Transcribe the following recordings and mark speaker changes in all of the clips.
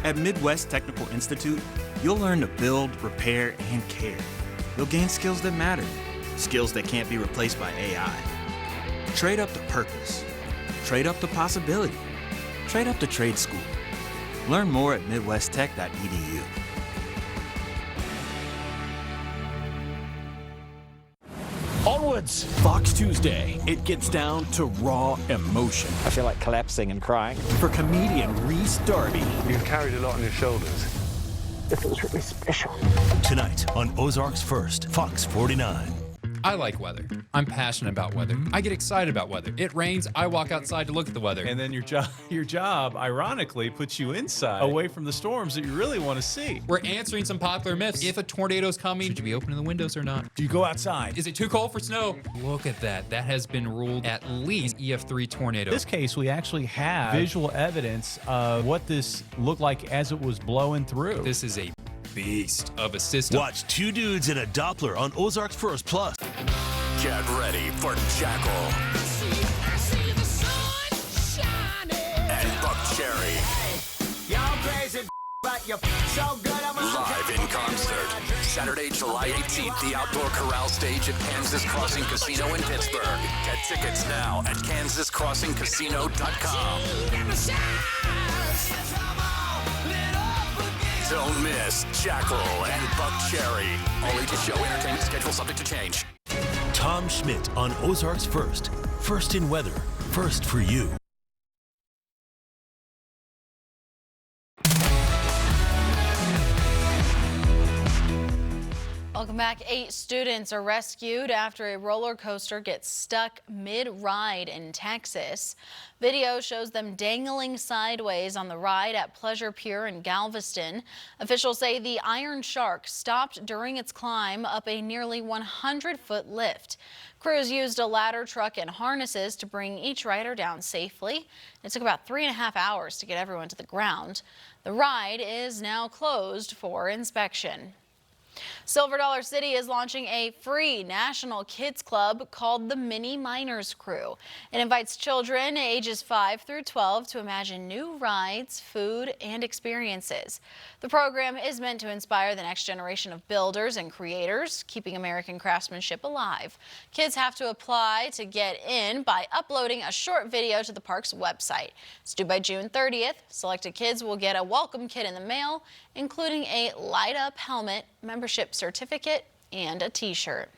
Speaker 1: At Midwest Technical Institute, you'll learn to build, repair, and care. You'll gain skills that matter, skills that can't be replaced by AI. Trade up to purpose. Trade up to possibility. Trade up to trade school. Learn more at midwesttech.edu.
Speaker 2: Onwards! Fox Tuesday. It gets down to raw emotion.
Speaker 3: I feel like collapsing and crying.
Speaker 2: For comedian Reese Darby.
Speaker 4: You've carried a lot on your shoulders.
Speaker 5: This was really special.
Speaker 6: Tonight on Ozark's First, Fox 49.
Speaker 7: I like weather. I'm passionate about weather. I get excited about weather. It rains, I walk outside to look at the weather.
Speaker 8: And then your job, ironically, puts you inside, away from the storms that you really want to see.
Speaker 7: We're answering some popular myths. If a tornado's coming, should you be opening the windows or not?
Speaker 2: Do you go outside?
Speaker 7: Is it too cold for snow? Look at that. That has been ruled at least EF3 tornado.
Speaker 8: In this case, we actually have visual evidence of what this looked like as it was blowing through.
Speaker 7: This is a beast of a system.
Speaker 6: Watch two dudes in a Doppler on Ozark's First Plus.
Speaker 2: Get ready for Jackal
Speaker 9: I see the sun shining.
Speaker 2: and Buck Cherry.
Speaker 9: Y'all crazy, but you're so good.
Speaker 2: Live in concert. Saturday, July 18th, the Outdoor Corral stage at Kansas Crossing Casino in Pittsburgh. Get tickets now at kansascrossingcasino.com. Don't miss Jackal and Buck Cherry. All ages show, entertainment schedule subject to change.
Speaker 6: Tom Schmidt on Ozark's First. First in weather. First for you.
Speaker 10: Welcome back. 8 students are rescued after a roller coaster gets stuck mid-ride in Texas. Video shows them dangling sideways on the ride at Pleasure Pier in Galveston. Officials say the Iron Shark stopped during its climb up a nearly 100-foot lift. Crews used a ladder truck and harnesses to bring each rider down safely. It took about 3.5 hours to get everyone to the ground. The ride is now closed for inspection. Silver Dollar City is launching a free national kids club called the Mini Miners Crew. It invites children ages 5 through 12 to imagine new rides, food, and experiences. The program is meant to inspire the next generation of builders and creators, keeping American craftsmanship alive. Kids have to apply to get in by uploading a short video to the park's website. It's due by June 30th. Selected kids will get a welcome kit in the mail, including a light-up helmet, membership certificate, and a t-shirt.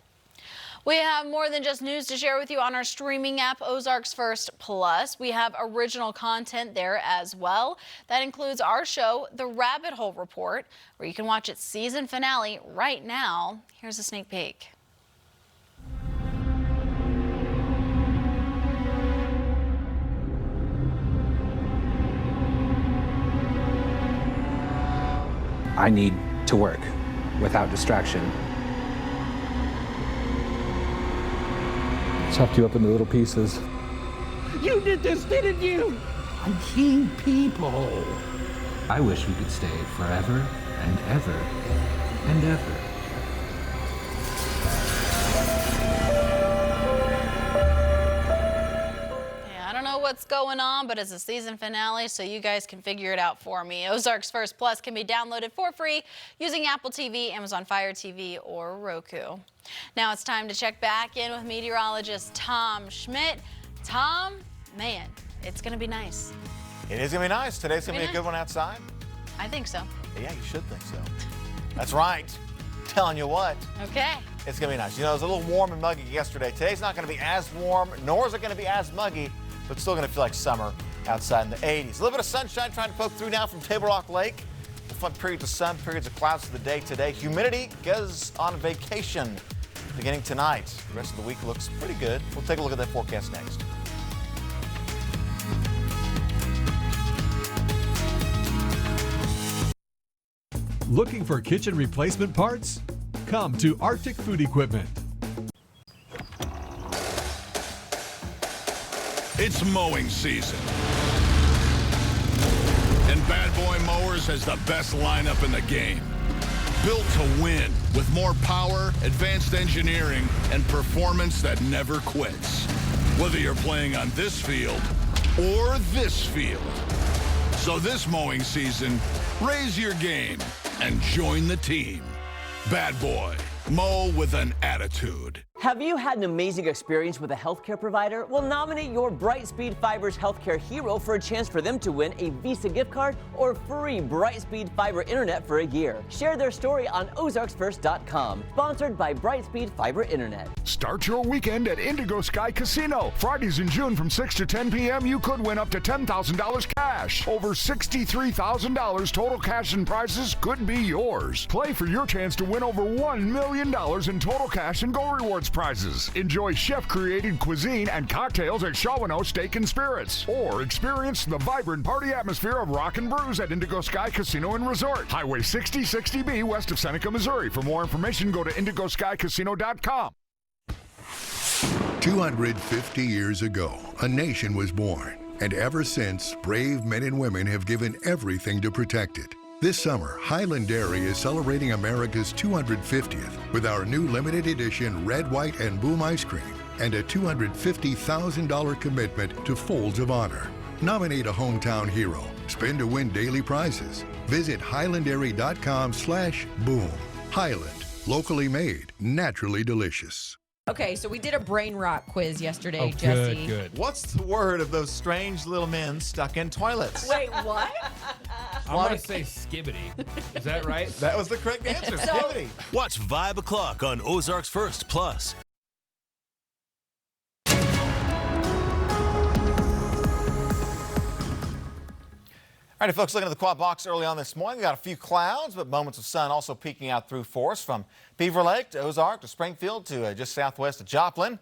Speaker 10: We have more than just news to share with you on our streaming app, Ozark's First Plus. We have original content there as well. That includes our show, The Rabbit Hole Report, where you can watch its season finale right now. Here's a sneak peek.
Speaker 3: I need to work without distraction. Chopped you up into little pieces.
Speaker 5: You did this, didn't you? I'm king people.
Speaker 3: I wish we could stay forever and ever and ever.
Speaker 10: I don't know what's going on, but it's a season finale, so you guys can figure it out for me. Ozark's First Plus can be downloaded for free using Apple TV, Amazon Fire TV, or Roku. Now it's time to check back in with meteorologist Tom Schmidt. Tom, man, it's going to be nice.
Speaker 11: It is going to be nice. Today's going to be a good one outside.
Speaker 10: I think so.
Speaker 11: Yeah, you should think so. That's right. Telling you what.
Speaker 10: Okay.
Speaker 11: It's going to be nice. You know, it was a little warm and muggy yesterday. Today's not going to be as warm, nor is it going to be as muggy, but still going to feel like summer outside in the 80s. A little bit of sunshine trying to poke through now from Table Rock Lake. We'll find periods of sun, periods of clouds for the day today. Humidity goes on vacation beginning tonight. The rest of the week looks pretty good. We'll take a look at that forecast next.
Speaker 12: Looking for kitchen replacement parts? Come to Arctic Food Equipment.
Speaker 13: It's mowing season. And Bad Boy Mowers has the best lineup in the game. Built to win with more power, advanced engineering, and performance that never quits. Whether you're playing on this field or this field, So this mowing season, raise your game and join the team. Bad boy, mow with an attitude.
Speaker 14: Have you had an amazing experience with a healthcare provider? Well, nominate your Brightspeed Fiber's healthcare hero for a chance for them to win a Visa gift card or free Brightspeed Fiber internet for a year. Share their story on ozarksfirst.com. Sponsored by Brightspeed Fiber Internet.
Speaker 15: Start your weekend at Indigo Sky Casino. Fridays in June from 6 to 10 p.m. you could win up to $10,000 cash. Over $63,000 total cash and prizes could be yours. Play for your chance to win over $1 million in total cash and Go Rewards prizes. Enjoy chef-created cuisine and cocktails at Shawano Steak and Spirits. Or experience the vibrant party atmosphere of Rock and Brews at Indigo Sky Casino and Resort. Highway 6060B west of Seneca, Missouri. For more information, go to indigoskycasino.com.
Speaker 16: 250 years ago, a nation was born. And ever since, brave men and women have given everything to protect it. This summer, Highland Dairy is celebrating America's 250th with our new limited edition Red, White, and Boom ice cream and a $250,000 commitment to Folds of Honor. Nominate a hometown hero. Spin to win daily prizes. Visit highlanddairy.com/boom. Highland, locally made, naturally delicious.
Speaker 17: Okay, so we did a brain rot quiz yesterday, Jesse.
Speaker 11: Good. What's the word of those strange little men stuck in toilets?
Speaker 17: Wait, what?
Speaker 18: I'm going to say skibbity. Is that right?
Speaker 11: That was the correct answer, skibbity.
Speaker 6: Watch 5 o'clock on Ozarks First Plus.
Speaker 11: All right, folks, looking at the quad box early on this morning, we got a few clouds, but moments of sun also peeking out through for us from Beaver Lake to Ozark to Springfield to just southwest of Joplin.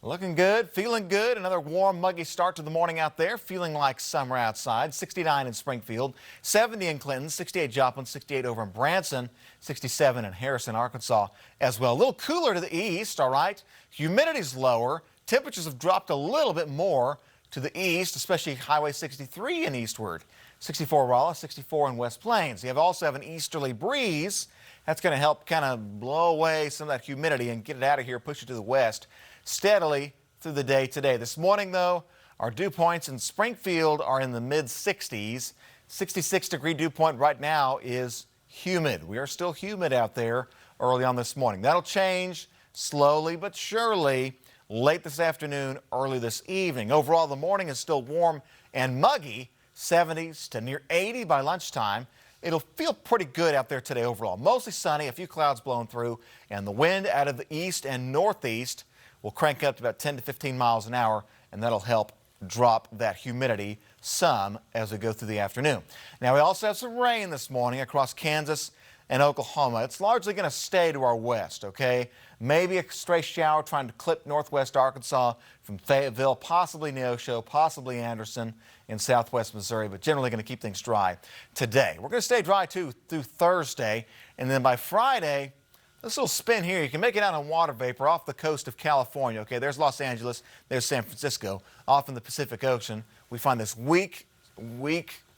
Speaker 11: Looking good, feeling good. Another warm, muggy start to the morning out there. Feeling like summer outside. 69 in Springfield, 70 in Clinton, 68 Joplin, 68 over in Branson, 67 in Harrison, Arkansas as well. A little cooler to the east, all right. Humidity's lower. Temperatures have dropped a little bit more to the east, especially Highway 63 and eastward. 64 Rolla, 64 in West Plains. You also have an easterly breeze. That's going to help kind of blow away some of that humidity and get it out of here, push it to the west steadily through the day today. This morning, though, our dew points in Springfield are in the mid-60s. 66-degree dew point right now is humid. We are still humid out there early on this morning. That'll change slowly but surely late this afternoon, early this evening. Overall, the morning is still warm and muggy. 70s to near 80 by lunchtime. It'll feel pretty good out there today overall. Mostly sunny, a few clouds blowing through, and the wind out of the east and northeast will crank up to about 10 to 15 miles an hour, and that'll help drop that humidity some as we go through the afternoon. Now, we also have some rain this morning across Kansas and Oklahoma. It's largely going to stay to our west, okay? Maybe a stray shower trying to clip northwest Arkansas from Fayetteville, possibly Neosho, possibly Anderson in southwest Missouri, but generally going to keep things dry today. We're going to stay dry, too, through Thursday, and then by Friday, this little spin here, you can make it out on water vapor off the coast of California, okay? There's Los Angeles, there's San Francisco, off in the Pacific Ocean. We find this weak,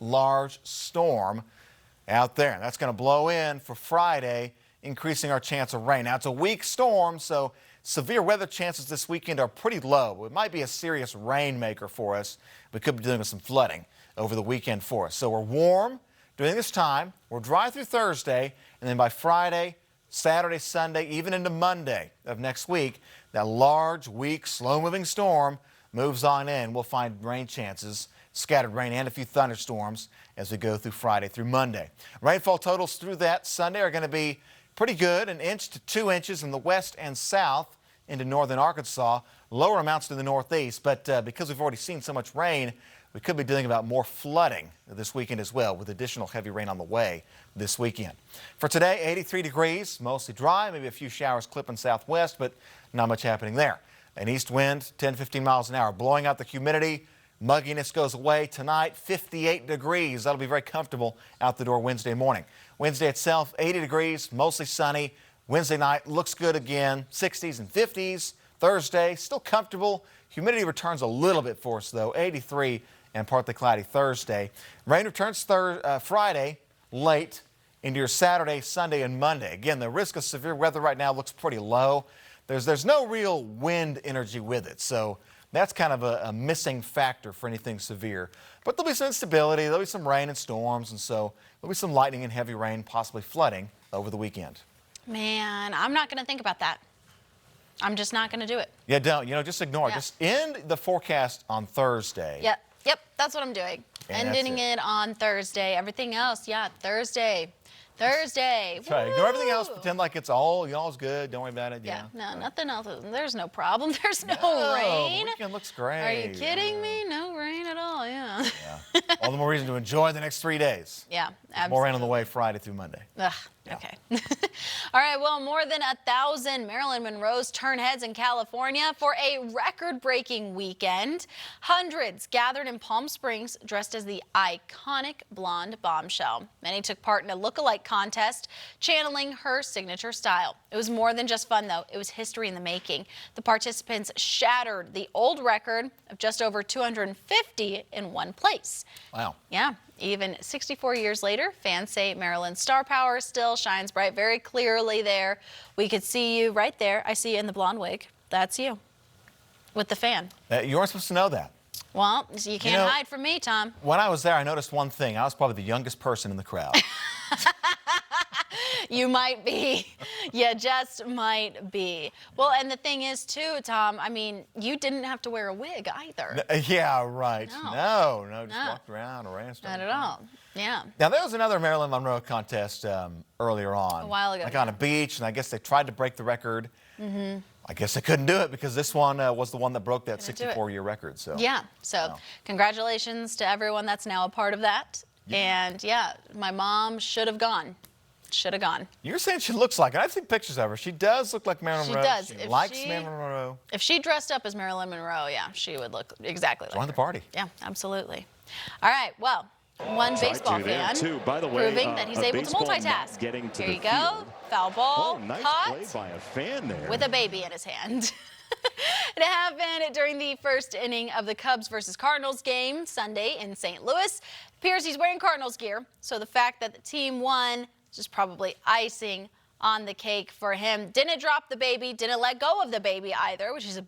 Speaker 11: large storm out there. That's going to blow in for Friday, increasing our chance of rain. Now, it's a weak storm, so severe weather chances this weekend are pretty low. It might be a serious rainmaker for us. We could be dealing with some flooding over the weekend for us. So we're warm during this time. We're dry through Thursday, and then by Friday, Saturday, Sunday, even into Monday of next week, that large, weak, slow-moving storm moves on in. We'll find rain chances, scattered rain and a few thunderstorms as we go through Friday through Monday. Rainfall totals through that Sunday are going to be pretty good, 1 inch to 2 inches in the west and south into northern Arkansas, lower amounts to the northeast, but because we've already seen so much rain, we could be dealing about more flooding this weekend as well, with additional heavy rain on the way this weekend. For today, 83 degrees, mostly dry, maybe a few showers clipping southwest, but not much happening there. An east wind, 10, 15 miles an hour, blowing out the humidity. Mugginess goes away tonight, 58 degrees. That'll be very comfortable out the door Wednesday morning. Wednesday itself, 80 degrees, mostly sunny. Wednesday night looks good again, 60s and 50s. Thursday, still comfortable. Humidity returns a little bit for us, though, 83 and partly cloudy Thursday. Rain returns Friday late into your Saturday, Sunday, and Monday. Again, the risk of severe weather right now looks pretty low. There's no real wind energy with it, so That's kind of a missing factor for anything severe. But there'll be some instability, there'll be some rain and storms, and so there'll be some lightning and heavy rain, possibly flooding over the weekend.
Speaker 10: Man, I'm not going to think about that. I'm just not going to do it.
Speaker 11: Yeah, don't. Just ignore it.
Speaker 10: Yeah.
Speaker 11: Just end the forecast on Thursday.
Speaker 10: Yep, that's what I'm doing.
Speaker 11: And
Speaker 10: Ending it on Thursday. Everything else, Thursday.
Speaker 11: That's right. Ignore everything else. Pretend like it's all's good. Don't worry about it.
Speaker 10: Yeah, no, nothing else. There's no problem. There's no rain.
Speaker 11: The weekend looks great.
Speaker 10: Are you kidding me? No rain at all, yeah.
Speaker 11: All the more reason to enjoy the next 3 days.
Speaker 10: Yeah, absolutely.
Speaker 11: More rain on the way Friday through Monday.
Speaker 10: Ugh, okay. All right, well, more than 1,000 Marilyn Monroes turn heads in California for a record-breaking weekend. Hundreds gathered in Palm Springs dressed as the iconic blonde bombshell. Many took part in a look-alike contest, channeling her signature style. It was more than just fun, though. It was history in the making. The participants shattered the old record of just over 250 in one place.
Speaker 11: Wow.
Speaker 10: Yeah. Even 64 years later, fans say Marilyn's star power still shines bright very clearly there. We could see you right there. I see you in the blonde wig. That's you with the fan.
Speaker 11: You weren't supposed to know that.
Speaker 10: Well, you can't hide from me, Tom.
Speaker 11: When I was there, I noticed one thing. I was probably the youngest person in the crowd.
Speaker 10: You might be. You just might be. Well, and the thing is, too, Tom, I mean, you didn't have to wear a wig either.
Speaker 11: Yeah, right. No, just
Speaker 10: No.
Speaker 11: walked around or ran stuff.
Speaker 10: Not at all. Yeah.
Speaker 11: Now, there was another Marilyn Monroe contest earlier on.
Speaker 10: A while ago.
Speaker 11: Like on a beach, and I guess they tried to break the record.
Speaker 10: Mm-hmm.
Speaker 11: I guess they couldn't do it because this one was the one that broke that 64-year record. So
Speaker 10: Yeah. So congratulations to everyone that's now a part of that. Yeah. And, my mom should have gone. Should have gone.
Speaker 11: You're saying she looks like it. I've seen pictures of her. She does look like Marilyn Monroe.
Speaker 10: She does.
Speaker 11: She likes Marilyn Monroe.
Speaker 10: If she dressed up as Marilyn Monroe, she would look exactly like her.
Speaker 11: Join the party.
Speaker 10: Yeah, absolutely. All right, well, one baseball fan
Speaker 19: by the way,
Speaker 10: proving that he's able to multitask. Here you go. Foul ball.
Speaker 19: Nice
Speaker 10: caught
Speaker 19: play by a fan there.
Speaker 10: with a baby in his hand. It happened during the first inning of the Cubs versus Cardinals game Sunday in St. Louis. Appears he's wearing Cardinals gear, so the fact that the team won just probably icing on the cake for him. Didn't drop the baby, didn't let go of the baby either, which is a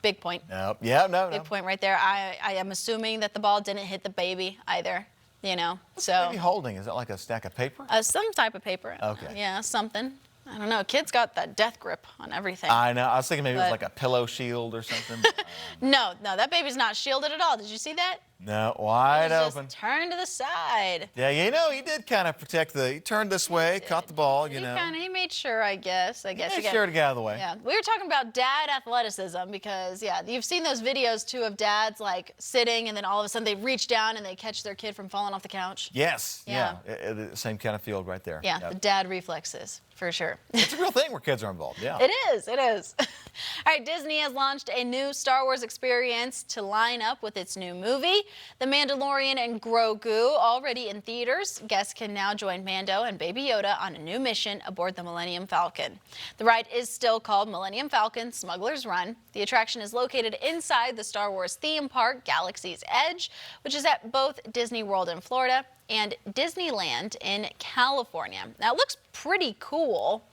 Speaker 10: big point.
Speaker 11: Nope. Yeah, no.
Speaker 10: Big point right there. I am assuming that the ball didn't hit the baby either.
Speaker 11: What's the baby holding? Is it like a stack of paper?
Speaker 10: Some type of paper.
Speaker 11: Okay.
Speaker 10: Yeah, something. I don't know. Kids got that death grip on everything.
Speaker 11: I know. I was thinking maybe it was like a pillow shield or something.
Speaker 10: No, that baby's not shielded at all. Did you see that?
Speaker 11: No, wide open.
Speaker 10: Just turned to the side.
Speaker 11: Yeah, he did kind of protect he turned this way, caught the ball, He
Speaker 10: made sure, I guess.
Speaker 11: He made sure to get out of the way.
Speaker 10: Yeah, we were talking about dad athleticism because, you've seen those videos, too, of dads, like, sitting and then all of a sudden they reach down and they catch their kid from falling off the couch.
Speaker 11: Yes, the same kind of field right there.
Speaker 10: Yeah, the dad reflexes, for sure.
Speaker 11: It's a real thing where kids are involved, yeah.
Speaker 10: It is. All right, Disney has launched a new Star Wars experience to line up with its new movie, The Mandalorian and Grogu, already in theaters. Guests can now join Mando and Baby Yoda on a new mission aboard the Millennium Falcon. The ride is still called Millennium Falcon Smuggler's Run. The attraction is located inside the Star Wars theme park, Galaxy's Edge, which is at both Disney World in Florida and Disneyland in California. Now, it looks pretty cool.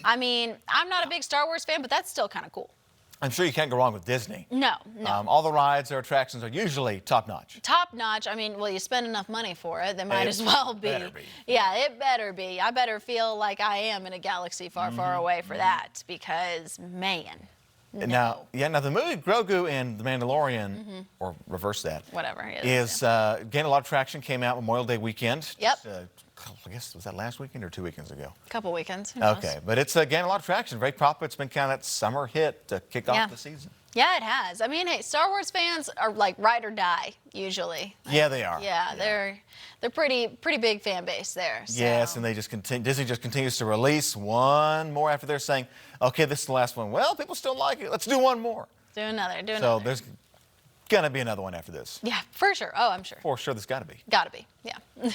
Speaker 10: I mean, I'm not a big Star Wars fan, but that's still kind of cool.
Speaker 11: I'm sure you can't go wrong with Disney.
Speaker 10: No.
Speaker 11: All the rides or attractions are usually top-notch.
Speaker 10: Top-notch. I mean, well, you spend enough money for it, they might as well be.
Speaker 11: Better be.
Speaker 10: Yeah, it better be. I better feel like I am in a galaxy far, far away for that because, man.
Speaker 11: Now the movie Grogu and The Mandalorian, or reverse that.
Speaker 10: Whatever.
Speaker 11: Is gained a lot of traction, came out Memorial Day weekend.
Speaker 10: Yep.
Speaker 11: I guess, was that last weekend or 2 weekends ago?
Speaker 10: A couple weekends. Who knows?
Speaker 11: Okay, but it's gained a lot of traction. Very popular. It's been kind of that summer hit to kick off the season.
Speaker 10: Yeah, it has. I mean, hey, Star Wars fans are like ride or die usually.
Speaker 11: Yeah, they are.
Speaker 10: Yeah, they're pretty big fan base there. So.
Speaker 11: Yes, and they just Disney just continues to release one more after they're saying, okay, this is the last one. Well, people still like it. Let's do one more.
Speaker 10: Do another.
Speaker 11: So there's gonna be another one after this.
Speaker 10: Yeah, for sure. Oh, I'm sure.
Speaker 11: For sure, there's gotta be.
Speaker 10: Gotta be. Yeah. All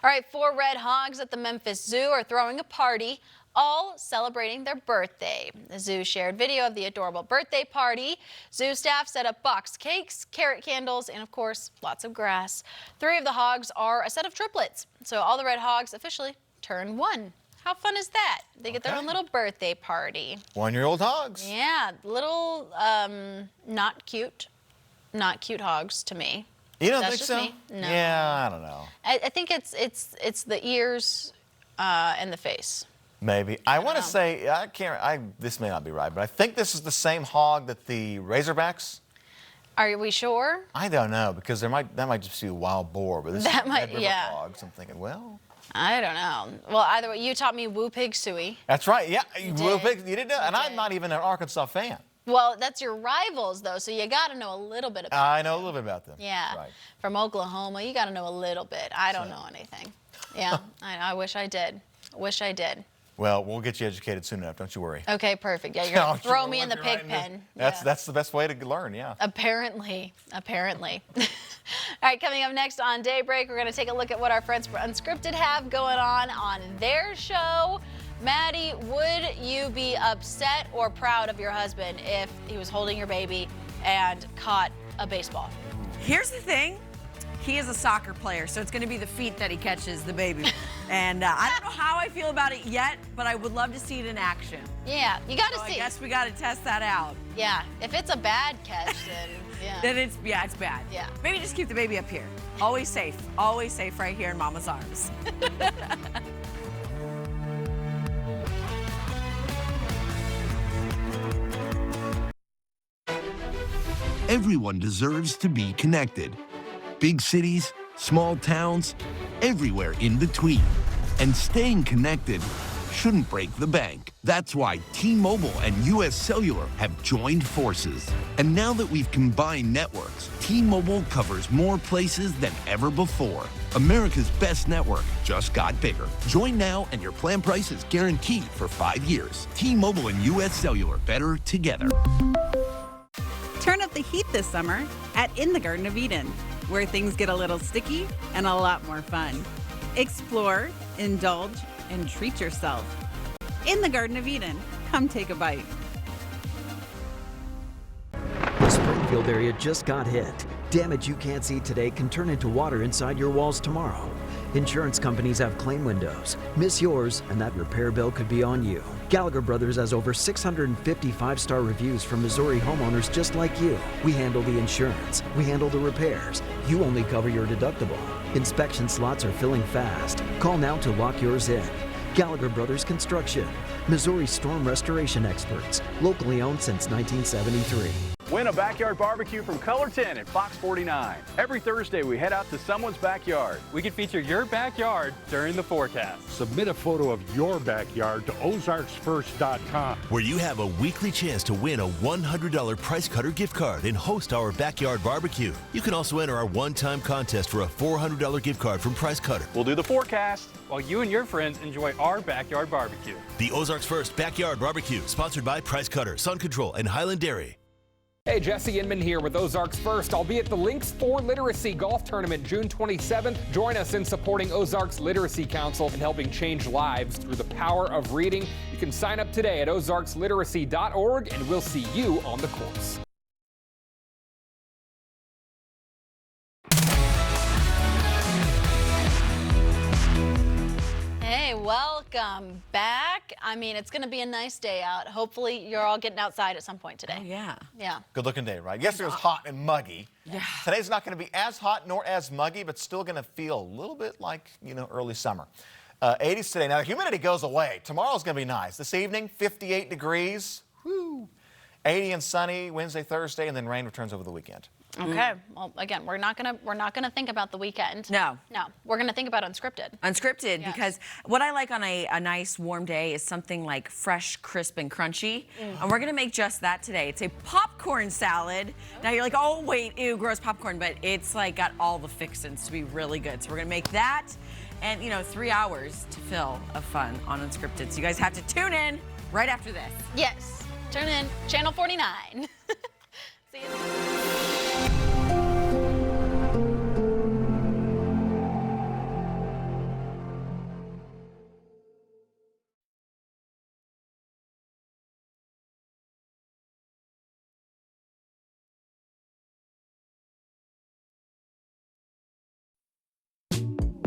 Speaker 10: right, 4 red hogs at the Memphis Zoo are throwing a party, all celebrating their birthday. The zoo shared video of the adorable birthday party. Zoo staff set up boxed cakes, carrot candles, and of course, lots of grass. 3 of the hogs are a set of triplets, so all the red hogs officially turn 1. How fun is that? They get their own little birthday party.
Speaker 11: 1-year-old hogs.
Speaker 10: Yeah, little not cute hogs to me.
Speaker 11: You don't
Speaker 10: That's
Speaker 11: think
Speaker 10: just
Speaker 11: so?
Speaker 10: me. No.
Speaker 11: Yeah, I don't know.
Speaker 10: I think it's the ears and the face.
Speaker 11: Maybe. I want to say, this may not be right, but I think this is the same hog that the Razorbacks.
Speaker 10: Are we sure?
Speaker 11: I don't know, because that might just be a wild boar, but this is Red River hogs. I'm thinking, well.
Speaker 10: I don't know. Well, either way, you taught me Woo Pig Suey.
Speaker 11: That's right. Yeah, Woo Pig. You didn't know, and I'm not even an Arkansas fan.
Speaker 10: Well, that's your rivals, though, so you got to know a little bit about them.
Speaker 11: I know a little bit about them.
Speaker 10: Yeah.
Speaker 11: Right.
Speaker 10: From Oklahoma, you got to know a little bit. I don't know anything. Yeah, I wish I did. Wish I did.
Speaker 11: Well, we'll get you educated soon enough. Don't you worry.
Speaker 10: Okay, perfect. Yeah, you're going to throw me in the pig pen.
Speaker 11: That's the best way to learn, yeah.
Speaker 10: Apparently. All right, coming up next on Daybreak, we're going to take a look at what our friends for Unscripted have going on their show. Maddie, would you be upset or proud of your husband if he was holding your baby and caught a baseball?
Speaker 20: Here's the thing. He is a soccer player, so it's going to be the feet that he catches the baby. And I don't know how I feel about it yet, but I would love to see it in action.
Speaker 10: Yeah, you got to see.
Speaker 20: I guess we got to test that out.
Speaker 10: Yeah, if it's a bad catch, then yeah.
Speaker 20: Then it's bad.
Speaker 10: Yeah.
Speaker 20: Maybe just keep the baby up here. Always safe right here in Mama's arms.
Speaker 21: Everyone deserves to be connected. Big cities, small towns, everywhere in between. And staying connected shouldn't break the bank. That's why T-Mobile and US Cellular have joined forces. And now that we've combined networks, T-Mobile covers more places than ever before. America's best network just got bigger. Join now and your plan price is guaranteed for 5 years. T-Mobile and US Cellular, better together.
Speaker 22: Turn up the heat this summer at In the Garden of Eden, where things get a little sticky and a lot more fun. Explore, indulge, and treat yourself. In the Garden of Eden, come take a bite.
Speaker 23: The Springfield area just got hit. Damage you can't see today can turn into water inside your walls tomorrow. Insurance companies have claim windows. Miss yours, and that repair bill could be on you. Gallagher Brothers has over 650 five-star reviews from Missouri homeowners just like you. We handle the insurance. We handle the repairs. You only cover your deductible. Inspection slots are filling fast. Call now to lock yours in. Gallagher Brothers Construction, Missouri storm restoration experts, locally owned since 1973.
Speaker 24: Win a backyard barbecue from Color 10 at Fox 49. Every Thursday, we head out to someone's backyard.
Speaker 25: We can feature your backyard during the forecast.
Speaker 26: Submit a photo of your backyard to ozarksfirst.com,
Speaker 6: where you have a weekly chance to win a $100 Price Cutter gift card and host our backyard barbecue. You can also enter our one-time contest for a $400 gift card from Price Cutter.
Speaker 24: We'll do the forecast
Speaker 25: while you and your friends enjoy our backyard barbecue.
Speaker 6: The Ozarks First Backyard Barbecue, sponsored by Price Cutter, Sun Control, and Highland Dairy.
Speaker 27: Hey, Jesse Inman here with Ozarks First. I'll be at the Links for Literacy Golf Tournament June 27th. Join us in supporting Ozarks Literacy Council and helping change lives through the power of reading. You can sign up today at ozarksliteracy.org, and we'll see you on the course.
Speaker 10: Hey, welcome back. I mean, it's going to be a nice day out. Hopefully, you're all getting outside at some point today.
Speaker 20: Oh, yeah.
Speaker 10: Yeah.
Speaker 11: Good looking day, right? Yesterday was hot and muggy.
Speaker 20: Yeah.
Speaker 11: Today's not going to be as hot nor as muggy, but still going to feel a little bit like, early summer. 80s today. Now, the humidity goes away. Tomorrow's going to be nice. This evening, 58 degrees. Woo. 80 and sunny Wednesday, Thursday, and then rain returns over the weekend.
Speaker 10: Okay. Well, again, we're not gonna think about the weekend.
Speaker 20: No.
Speaker 10: We're gonna think about unscripted.
Speaker 20: Unscripted, yes. Because what I like on a nice warm day is something like fresh, crisp, and crunchy. And we're gonna make just that today. It's a popcorn salad. Now you're like, oh wait, ew, gross popcorn, but it's like got all the fixins to be really good. So we're gonna make that, and 3 hours to fill of fun on Unscripted. So you guys have to tune in right after this.
Speaker 10: Yes. Tune in, Channel 49. See you.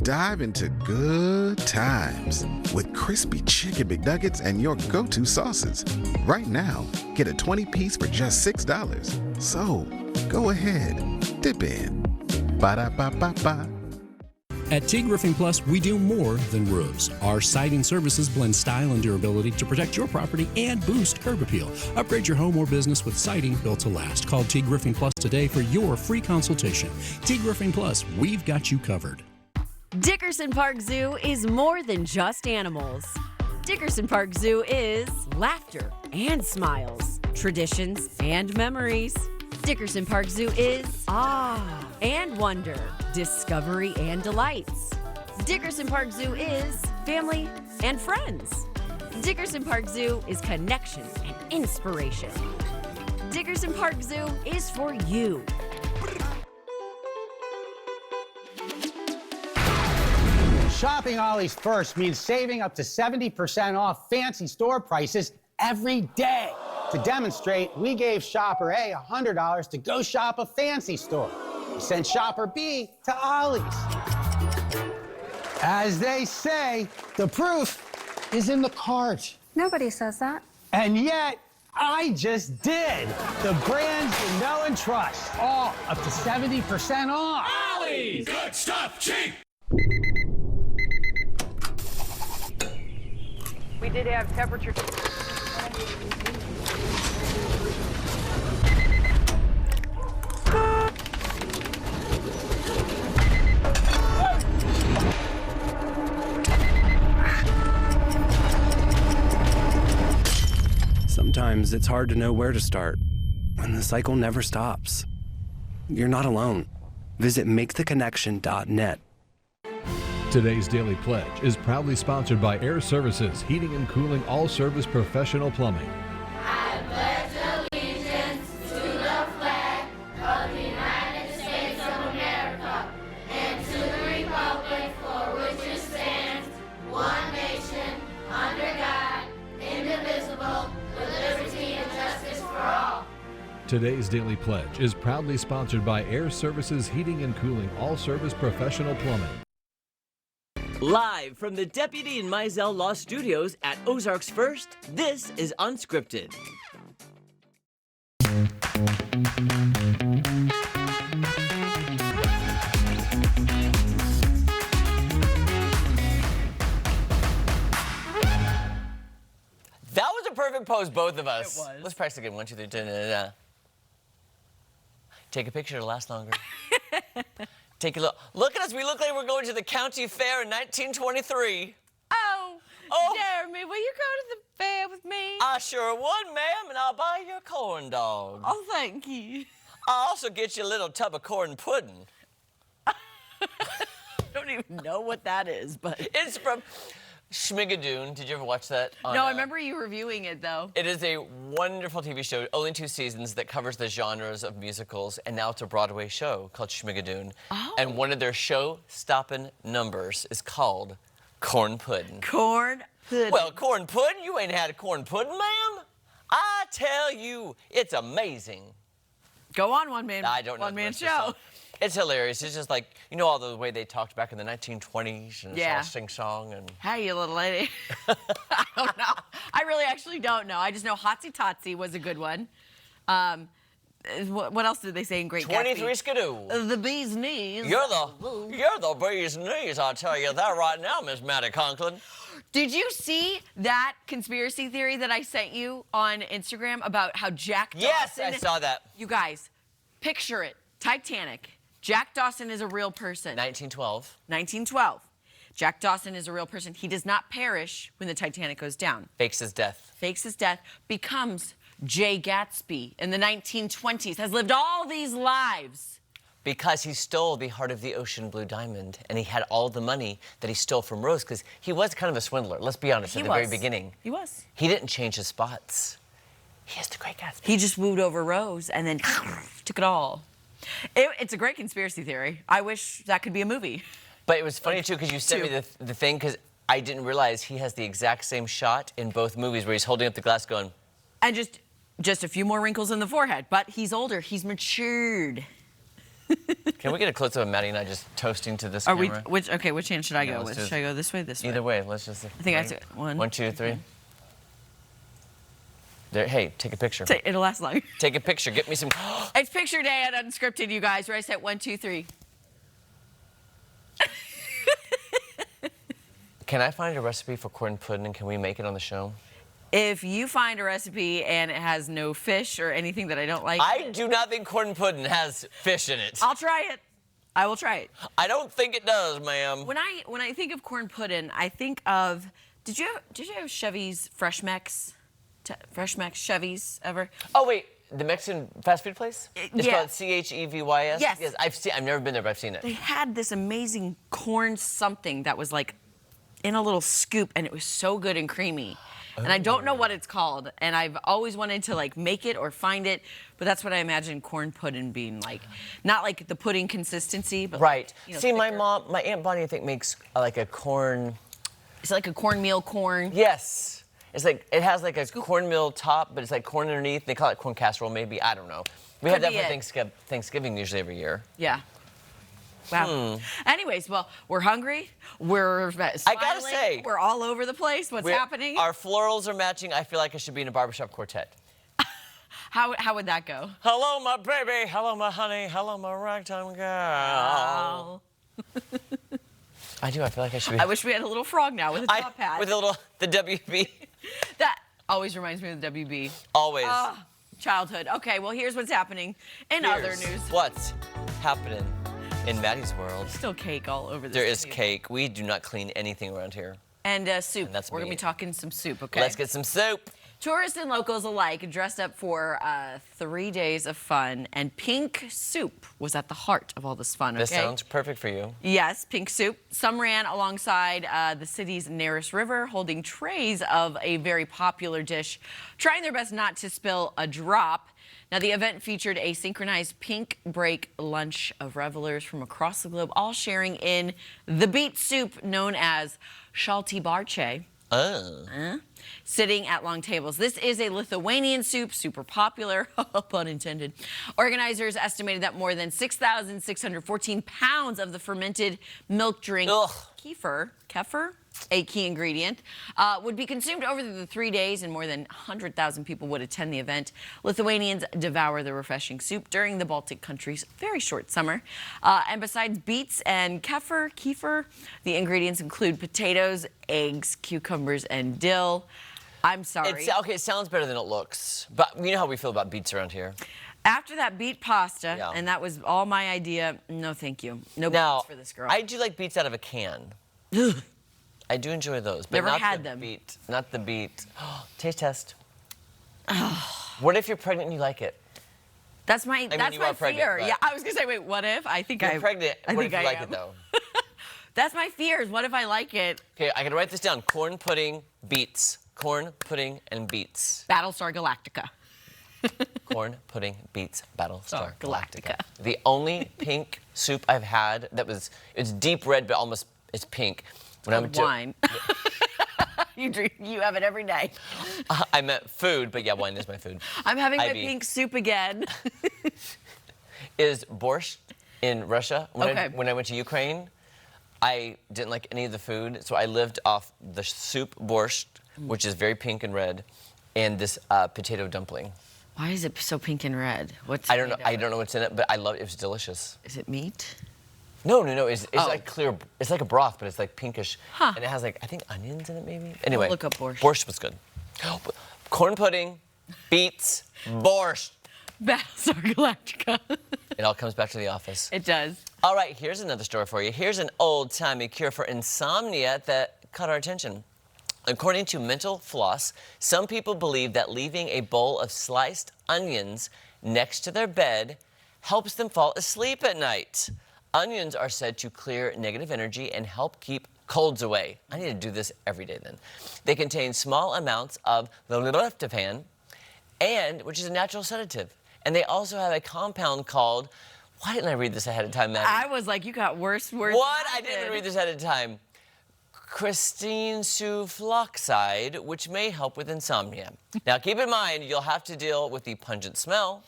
Speaker 1: dive into good times with crispy chicken McNuggets and your go-to sauces. Right now, get a 20-piece for just $6. So, go ahead, dip in. Ba-da-ba-ba-ba.
Speaker 2: At Teague Roofing Plus, we do more than roofs. Our siding services blend style and durability to protect your property and boost curb appeal. Upgrade your home or business with siding built to last. Call Teague Roofing Plus today for your free consultation. Teague Roofing Plus, we've got you covered.
Speaker 4: Dickerson Park Zoo is more than just animals. Dickerson Park Zoo is laughter and smiles, traditions and memories. Dickerson Park Zoo is awe and wonder, discovery and delights. Dickerson Park Zoo is family and friends. Dickerson Park Zoo is connection and inspiration. Dickerson Park Zoo is for you.
Speaker 5: Shopping Ollie's First means saving up to 70% off fancy store prices every day. To demonstrate, we gave Shopper A $100 to go shop a fancy store. We sent Shopper B to Ollie's. As they say, the proof is in the cart.
Speaker 7: Nobody says that.
Speaker 5: And yet, I just did. The brands you know and trust, all up to 70% off.
Speaker 8: Ollie's! Good stuff, cheap!
Speaker 9: We did have temperature.
Speaker 28: Sometimes it's hard to know where to start, and the cycle never stops. You're not alone. Visit maketheconnection.net.
Speaker 12: Today's Daily Pledge is proudly sponsored by Air Services, Heating and Cooling All-Service Professional Plumbing.
Speaker 8: I pledge allegiance to the flag of the United States of America and to the republic for which it stands, one nation, under God, indivisible, with liberty and justice for all.
Speaker 12: Today's Daily Pledge is proudly sponsored by Air Services, Heating and Cooling All-Service Professional Plumbing.
Speaker 14: Live from the Deputy and Mizell Law Studios at Ozarks First, this is Unscripted. That was a perfect pose, both of us.
Speaker 20: It was.
Speaker 14: Let's practice again. 1, 2, 3, Take a picture to last longer. Take a look. Look at us. We look like we're going to the county fair in 1923.
Speaker 20: Oh, Jeremy, will you go to the fair with me?
Speaker 14: I sure would, ma'am, and I'll buy you a corn dog.
Speaker 20: Oh, thank you.
Speaker 14: I'll also get you a little tub of corn pudding.
Speaker 20: I don't even know what that is, but...
Speaker 14: It's from Schmigadoon. Did you ever watch that?
Speaker 20: No, I remember you reviewing it, though.
Speaker 14: It is a wonderful TV show, only 2 seasons, that covers the genres of musicals, and now it's a Broadway show called Schmigadoon. Oh. And one of their show-stopping numbers is called Corn Pudding.
Speaker 20: Corn pudding.
Speaker 14: Well, corn pudding? You ain't had a corn pudding, ma'am? I tell you, it's amazing.
Speaker 20: Go on, one-man
Speaker 14: one-man
Speaker 20: show.
Speaker 14: It's hilarious. It's just like, you know, all the way they talked back in the 1920s and it's all sing-song and...
Speaker 20: Hey, you little lady. I don't know. I really actually don't know. I just know Hotsy Totsy was a good one. What else did they say in Great
Speaker 14: 23
Speaker 20: Gatsby?
Speaker 14: Skidoo.
Speaker 20: The bee's knees.
Speaker 14: You're the bee's knees, I'll tell you that right now, Miss Maddie Conklin.
Speaker 20: Did you see that conspiracy theory that I sent you on Instagram about how Jack Dawson...
Speaker 14: Yes, I saw that.
Speaker 20: You guys, picture it. Titanic. Jack Dawson is a real person.
Speaker 14: 1912.
Speaker 20: 1912. Jack Dawson is a real person. He does not perish when the Titanic goes down.
Speaker 14: Fakes his death.
Speaker 20: Fakes his death. Becomes Jay Gatsby in the 1920s. Has lived all these lives.
Speaker 14: Because he stole the heart of the ocean blue diamond, and he had all the money that he stole from Rose, because he was kind of a swindler, let's be honest, at the very beginning.
Speaker 20: He was.
Speaker 14: He didn't change his spots. He is the Great Gatsby.
Speaker 20: He just wooed over Rose and then took it all. It's a great conspiracy theory. I wish that could be a movie.
Speaker 14: But it was funny, too, because you sent me the thing, because I didn't realize he has the exact same shot in both movies where he's holding up the glass going...
Speaker 20: And just a few more wrinkles in the forehead. But he's older. He's matured.
Speaker 3: Can we get a close up of Maddie and I just toasting to this
Speaker 20: Are
Speaker 3: camera?
Speaker 20: which hand should I
Speaker 3: Yeah,
Speaker 20: go
Speaker 3: let's
Speaker 20: with? Should I go this way, this way?
Speaker 3: Either way, let's just.
Speaker 20: I think I have to.
Speaker 3: 1, 2, 3. There, hey, take a picture.
Speaker 20: It'll last long.
Speaker 3: Take a picture. Get me some.
Speaker 20: It's picture day at Unscripted, you guys. Where I said 1, 2, 3.
Speaker 3: Can I find a recipe for corn pudding and can we make it on the show?
Speaker 20: If you find a recipe and it has no fish or anything that I don't like,
Speaker 3: I do not think corn pudding has fish in it.
Speaker 20: I'll try it. I will try it.
Speaker 3: I don't think it does, ma'am.
Speaker 20: When I think of corn pudding, I think of did you have Chevy's Fresh Mex? Fresh Mex Chevy's ever?
Speaker 3: Oh wait, the Mexican fast food place? It's
Speaker 20: yeah.
Speaker 3: called CHEVYS?
Speaker 20: Yes.
Speaker 3: I've never been there, but I've seen it.
Speaker 20: They had this amazing corn something that was like in a little scoop, and it was so good and creamy. And I don't know what it's called, and I've always wanted to like make it or find it, but that's what I imagine corn pudding being like. Not like the pudding consistency, but
Speaker 3: right.
Speaker 20: Like, you know,
Speaker 3: see,
Speaker 20: thicker.
Speaker 3: my Aunt Bonnie, I think, makes like a corn.
Speaker 20: It's like a cornmeal corn.
Speaker 3: Yes. It's like it has like a cornmeal top, but it's like corn underneath. They call it corn casserole, maybe. I don't know. We have that for Thanksgiving usually every year.
Speaker 20: Yeah. Wow. Anyways, well, we're hungry. We're smiling.
Speaker 3: I gotta say,
Speaker 20: we're all over the place. What's happening?
Speaker 3: Our florals are matching. I feel like I should be in a barbershop quartet.
Speaker 20: How would that go?
Speaker 3: Hello, my baby. Hello, my honey. Hello, my ragtime girl. I do. I feel like I should be.
Speaker 20: I wish we had a little frog now with a top hat.
Speaker 3: With the WB.
Speaker 20: That always reminds me of the WB.
Speaker 3: Always.
Speaker 20: Childhood. Okay, well, here's what's happening in other news.
Speaker 3: What's happening in Maddie's world?
Speaker 20: Still cake all over this.
Speaker 3: There is cake. We do not clean anything around here.
Speaker 20: And soup. And
Speaker 3: that's
Speaker 20: We're going to be talking some soup, okay?
Speaker 3: Let's get some soup.
Speaker 20: Tourists and locals alike dressed up for 3 days of fun, and pink soup was at the heart of all this fun, okay?
Speaker 3: This sounds perfect for you.
Speaker 20: Yes, pink soup. Some ran alongside the city's Neris River, holding trays of a very popular dish, trying their best not to spill a drop. Now, the event featured a synchronized pink break lunch of revelers from across the globe, all sharing in the beet soup known as shalti barche. Sitting at long tables. This is a Lithuanian soup, super popular, pun intended. Organizers estimated that more than 6,614 pounds of the fermented milk drink kefir, a key ingredient, would be consumed over the 3 days, and more than 100,000 people would attend the event. Lithuanians devour the refreshing soup during the Baltic countries' very short summer. And besides beets and kefir, the ingredients include potatoes, eggs, cucumbers, and dill. I'm sorry.
Speaker 3: It sounds better than it looks. But you know how we feel about beets around here.
Speaker 20: After that beet pasta, and that was all my idea, no thank you. No beets for this girl.
Speaker 3: I do like beets out of a can. I do enjoy those, but
Speaker 20: Never
Speaker 3: not
Speaker 20: had
Speaker 3: the
Speaker 20: them.
Speaker 3: beet. Not the beet. Taste test. What if you're pregnant and you like it?
Speaker 20: That's my
Speaker 3: you
Speaker 20: fear.
Speaker 3: are pregnant,
Speaker 20: Yeah, I was gonna say, wait, what if? I think
Speaker 3: you're pregnant.
Speaker 20: I
Speaker 3: What
Speaker 20: think
Speaker 3: if you
Speaker 20: I
Speaker 3: like
Speaker 20: am.
Speaker 3: it though?
Speaker 20: That's my fears. What if I like it?
Speaker 3: Okay, I gotta write this down. Corn pudding, beets. Corn pudding and beets.
Speaker 20: Battlestar Galactica.
Speaker 3: Corn pudding, beets, Battlestar Galactica. The only pink soup I've had it's deep red, but almost it's pink. When I went to
Speaker 20: wine. You have it every day.
Speaker 3: I meant food, but yeah, wine is my food.
Speaker 20: I'm having my
Speaker 3: Ivy.
Speaker 20: pink soup again.
Speaker 3: Is borscht in Russia.
Speaker 20: Okay.
Speaker 3: When I went to Ukraine, I didn't like any of the food, so I lived off the soup borscht, which is very pink and red, and this potato dumpling.
Speaker 20: Why is it so pink and red?
Speaker 3: I don't know. I don't know what's in it, but I love it. It was delicious.
Speaker 20: Is it meat?
Speaker 3: No. It's like clear. It's like a broth, but it's like pinkish, and it has like I think onions in it maybe. Anyway,
Speaker 20: I'll look up borscht.
Speaker 3: Borscht was good. Corn pudding, beets, borscht.
Speaker 20: Battlestar Galactica.
Speaker 3: It all comes back to the office.
Speaker 20: It does.
Speaker 3: All right, here's another story for you. Here's an old-timey cure for insomnia that caught our attention. According to Mental Floss, some people believe that leaving a bowl of sliced onions next to their bed helps them fall asleep at night. Onions are said to clear negative energy and help keep colds away. I need to do this every day then. They contain small amounts of the tryptophan, which is a natural sedative. And they also have a compound called, why didn't I read this ahead of time, Maddie?
Speaker 20: I was like, you got worse words.
Speaker 3: What? I didn't read this ahead of time. Christine sulfoxide, which may help with insomnia. Now, keep in mind, you'll have to deal with the pungent smell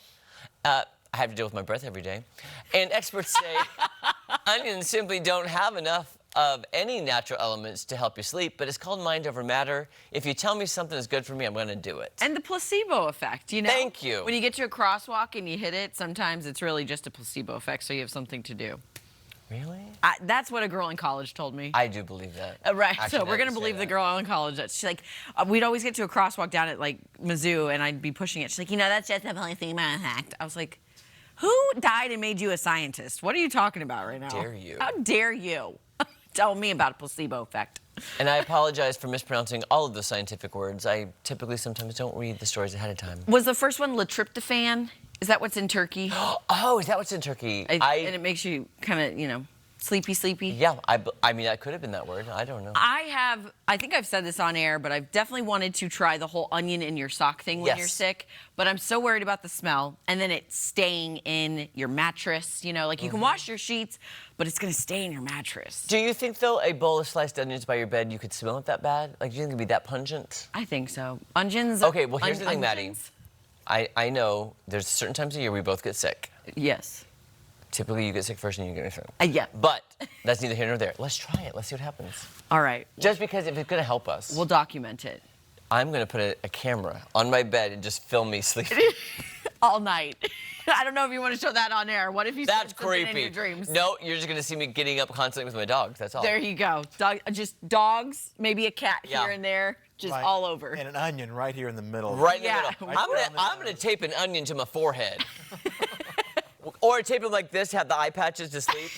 Speaker 3: I have to deal with my breath every day. And experts say onions simply don't have enough of any natural elements to help you sleep, but it's called mind over matter. If you tell me something is good for me, I'm going to do it.
Speaker 20: And the placebo effect, you know?
Speaker 3: Thank you.
Speaker 20: When you get to a crosswalk and you hit it, sometimes it's really just a placebo effect, so you have something to do.
Speaker 3: Really?
Speaker 20: That's what a girl in college told me.
Speaker 3: I do believe that.
Speaker 20: Right,
Speaker 3: Actually,
Speaker 20: so we're going to believe the girl in college. That she's like, we'd always get to a crosswalk down at like Mizzou, and I'd be pushing it. She's like, that's just a placebo effect. I was like, who died and made you a scientist? What are you talking about right now?
Speaker 3: Dare you?
Speaker 20: How dare you? Tell me about a placebo effect.
Speaker 3: And I apologize for mispronouncing all of the scientific words. I typically sometimes don't read the stories ahead of time.
Speaker 20: Was the first one tryptophan? Is that what's in turkey?
Speaker 3: Oh, is that what's in turkey?
Speaker 20: And it makes you kind of, sleepy.
Speaker 3: Yeah, I mean, that could have been that word. I don't know.
Speaker 20: I think I've said this on air, but I've definitely wanted to try the whole onion in your sock thing when you're sick. But I'm so worried about the smell and then it staying in your mattress. You can wash your sheets, but it's going to stay in your mattress.
Speaker 3: Do you think, though, a bowl of sliced onions by your bed, you could smell it that bad? Like, do you think it'd be that pungent?
Speaker 20: I think so. Onions.
Speaker 3: Okay, well, here's the thing, Maddie. I know there's certain times of year we both get sick.
Speaker 20: Yes.
Speaker 3: Typically, you get sick first and you get me through.
Speaker 20: Yeah.
Speaker 3: But that's neither here nor there. Let's try it. Let's see what happens.
Speaker 20: All right.
Speaker 3: Just because if it's going to help us.
Speaker 20: We'll document it.
Speaker 3: I'm going to put a camera on my bed and just film me sleeping.
Speaker 20: All night. I don't know if you want to show that on air. What if you
Speaker 3: That's
Speaker 20: said something
Speaker 3: creepy.
Speaker 20: in your dreams?
Speaker 3: No, you're just going to see me getting up constantly with my dogs. That's all.
Speaker 20: There you go. Just dogs, maybe a cat here and there, just all over.
Speaker 11: And an onion right here in the middle.
Speaker 3: Right in the middle. I'm going to tape an onion to my forehead. Or tape them like this, have the eye patches to sleep.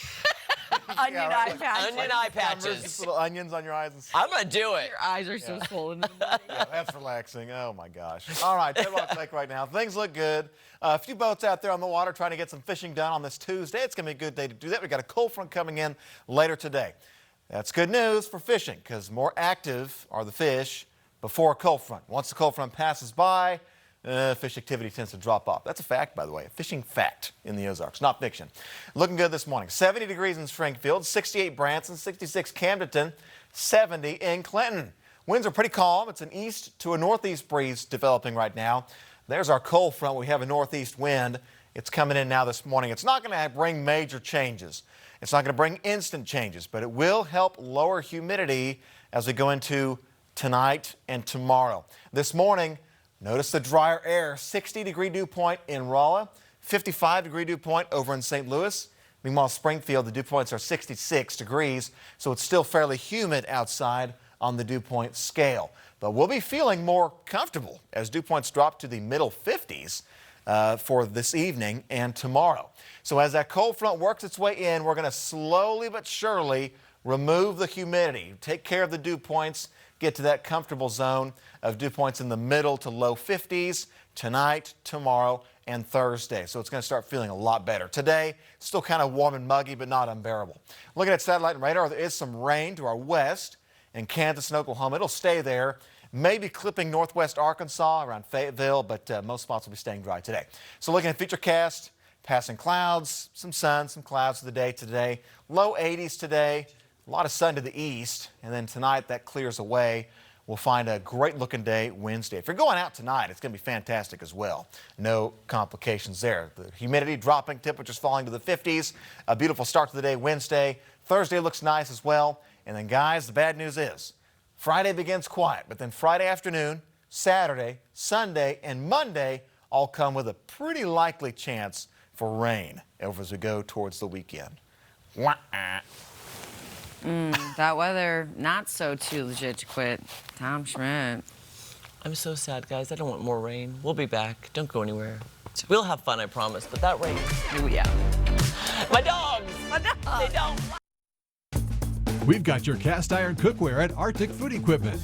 Speaker 20: Onion eye patches.
Speaker 3: Onion eye patches.
Speaker 11: Just little onions on your eyes.
Speaker 3: I'm going to do it.
Speaker 20: Your eyes are so swollen.
Speaker 11: Yeah, that's relaxing. Oh, my gosh. All right, Table Rock Lake right now. Things look good. A few boats out there on the water trying to get some fishing done on this Tuesday. It's going to be a good day to do that. We've got a cold front coming in later today. That's good news for fishing because more active are the fish before a cold front. Once the cold front passes by, fish activity tends to drop off. That's a fact, by the way, a fishing fact in the Ozarks, not fiction. Looking good this morning. 70 degrees in Springfield, 68 Branson, 66 Camden, 70 in Clinton. Winds are pretty calm. It's an east to a northeast breeze developing right now. There's our cold front. We have a northeast wind. It's coming in now this morning. It's not going to bring major changes. It's not going to bring instant changes, but it will help lower humidity as we go into tonight and tomorrow. This morning, notice the drier air, 60-degree dew point in Rolla, 55-degree dew point over in St. Louis. Meanwhile, Springfield, the dew points are 66 degrees, so it's still fairly humid outside on the dew point scale. But we'll be feeling more comfortable as dew points drop to the middle 50s for this evening and tomorrow. So as that cold front works its way in, we're going to slowly but surely remove the humidity, take care of the dew points, get to that comfortable zone of dew points in the middle to low 50s tonight, tomorrow, and Thursday. So it's going to start feeling a lot better. Today, still kind of warm and muggy, but not unbearable. Looking at satellite and radar, there is some rain to our west in Kansas and Oklahoma. It'll stay there, maybe clipping northwest Arkansas around Fayetteville, but most spots will be staying dry today. So looking at Futurecast, passing clouds, some sun, some clouds for the day today. Low 80s today, a lot of sun to the east, and then tonight that clears away. We'll find a great-looking day Wednesday. If you're going out tonight, it's going to be fantastic as well. No complications there. The humidity dropping, temperatures falling to the 50s. A beautiful start to the day Wednesday. Thursday looks nice as well. And then, guys, the bad news is Friday begins quiet, but then Friday afternoon, Saturday, Sunday, and Monday all come with a pretty likely chance for rain over as we go towards the weekend.
Speaker 20: That weather, not so too legit to quit. Tom Schmidt.
Speaker 3: I'm so sad, guys. I don't want more rain. We'll be back. Don't go anywhere. We'll have fun, I promise, but that rain.
Speaker 20: Oh, yeah.
Speaker 3: My dogs!
Speaker 20: My dogs!
Speaker 3: They don't.
Speaker 12: We've got your cast iron cookware at Arctic Food Equipment.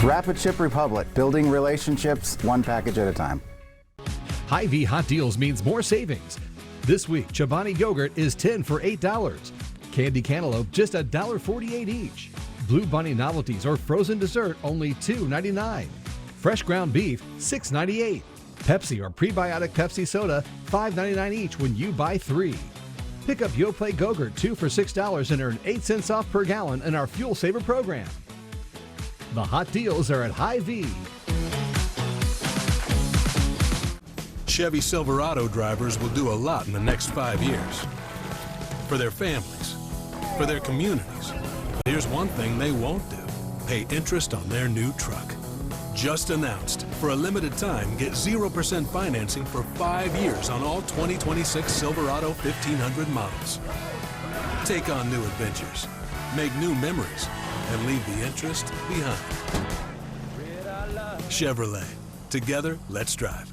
Speaker 7: Rapid Ship Republic, building relationships one package at a time.
Speaker 12: Hy-Vee Hot Deals means more savings. This week, Chobani yogurt is 10 for $8. Candy cantaloupe just $1.48 each. Blue Bunny novelties or frozen dessert only $2.99. Fresh ground beef $6.98. Pepsi or prebiotic Pepsi soda $5.99 each when you buy 3. Pick up Yoplait Go-Gurt 2 for $6 and earn 8 cents off per gallon in our Fuel Saver program. The hot deals are at Hy-Vee.
Speaker 9: Chevy Silverado drivers will do a lot in the next 5 years. For their families, for their communities. But here's one thing they won't do: pay interest on their new truck. Just announced, for a limited time, get 0% financing for 5 years on all 2026 Silverado 1500 models. Take on new adventures, make new memories, and leave the interest behind. Chevrolet. Together, let's drive.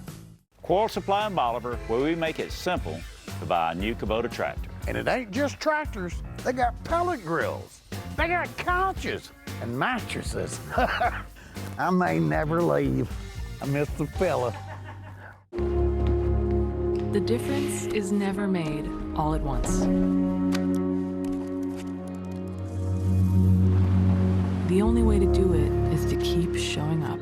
Speaker 13: Quarrel Supply in Bolivar, where we make it simple to buy a new Kubota tractor.
Speaker 26: And it ain't just tractors. They got pellet grills. They got couches and mattresses. I may never leave. I miss the fella.
Speaker 15: The difference is never made all at once. The only way to do it is to keep showing up.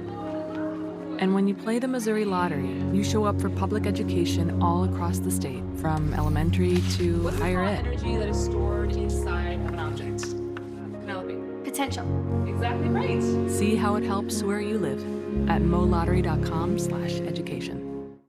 Speaker 15: And when you play the Missouri Lottery, you show up for public education all across the state, from elementary to higher ed.
Speaker 16: Energy that is stored inside of an object. Penelope. Potential. Exactly right.
Speaker 15: See how it helps where you live at molottery.com/education.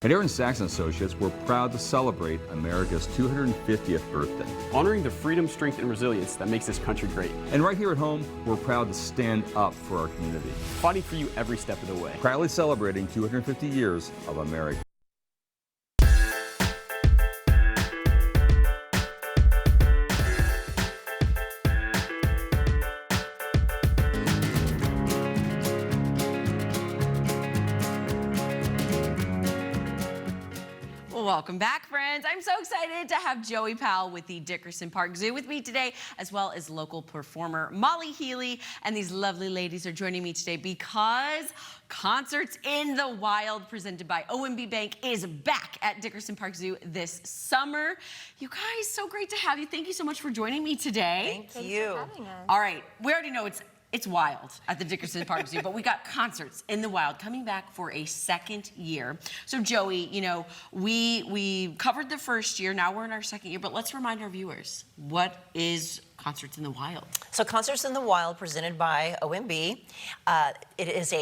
Speaker 17: At Aaron Saxon Associates, we're proud to celebrate America's 250th birthday.
Speaker 25: Honoring the freedom, strength, and resilience that makes this country great.
Speaker 17: And right here at home, we're proud to stand up for our community.
Speaker 25: Fighting for you every step of the way.
Speaker 17: Proudly celebrating 250 years of America.
Speaker 20: Welcome back, friends. I'm so excited to have Joey Powell with the Dickerson Park Zoo with me today, as well as local performer Molly Healy. And these lovely ladies are joining me today because Concerts in the Wild, presented by OMB Bank, is back at Dickerson Park Zoo this summer. You guys, so great to have you. Thank you so much for joining me today.
Speaker 18: Thank you. For having us.
Speaker 20: All right, we already know it's wild at the Dickerson Park Zoo, but we got Concerts in the Wild coming back for a second year. So Joey, you know, we covered the first year, now we're in our second year, but let's remind our viewers, what is Concerts in the Wild?
Speaker 18: So Concerts in the Wild, presented by OMB. It is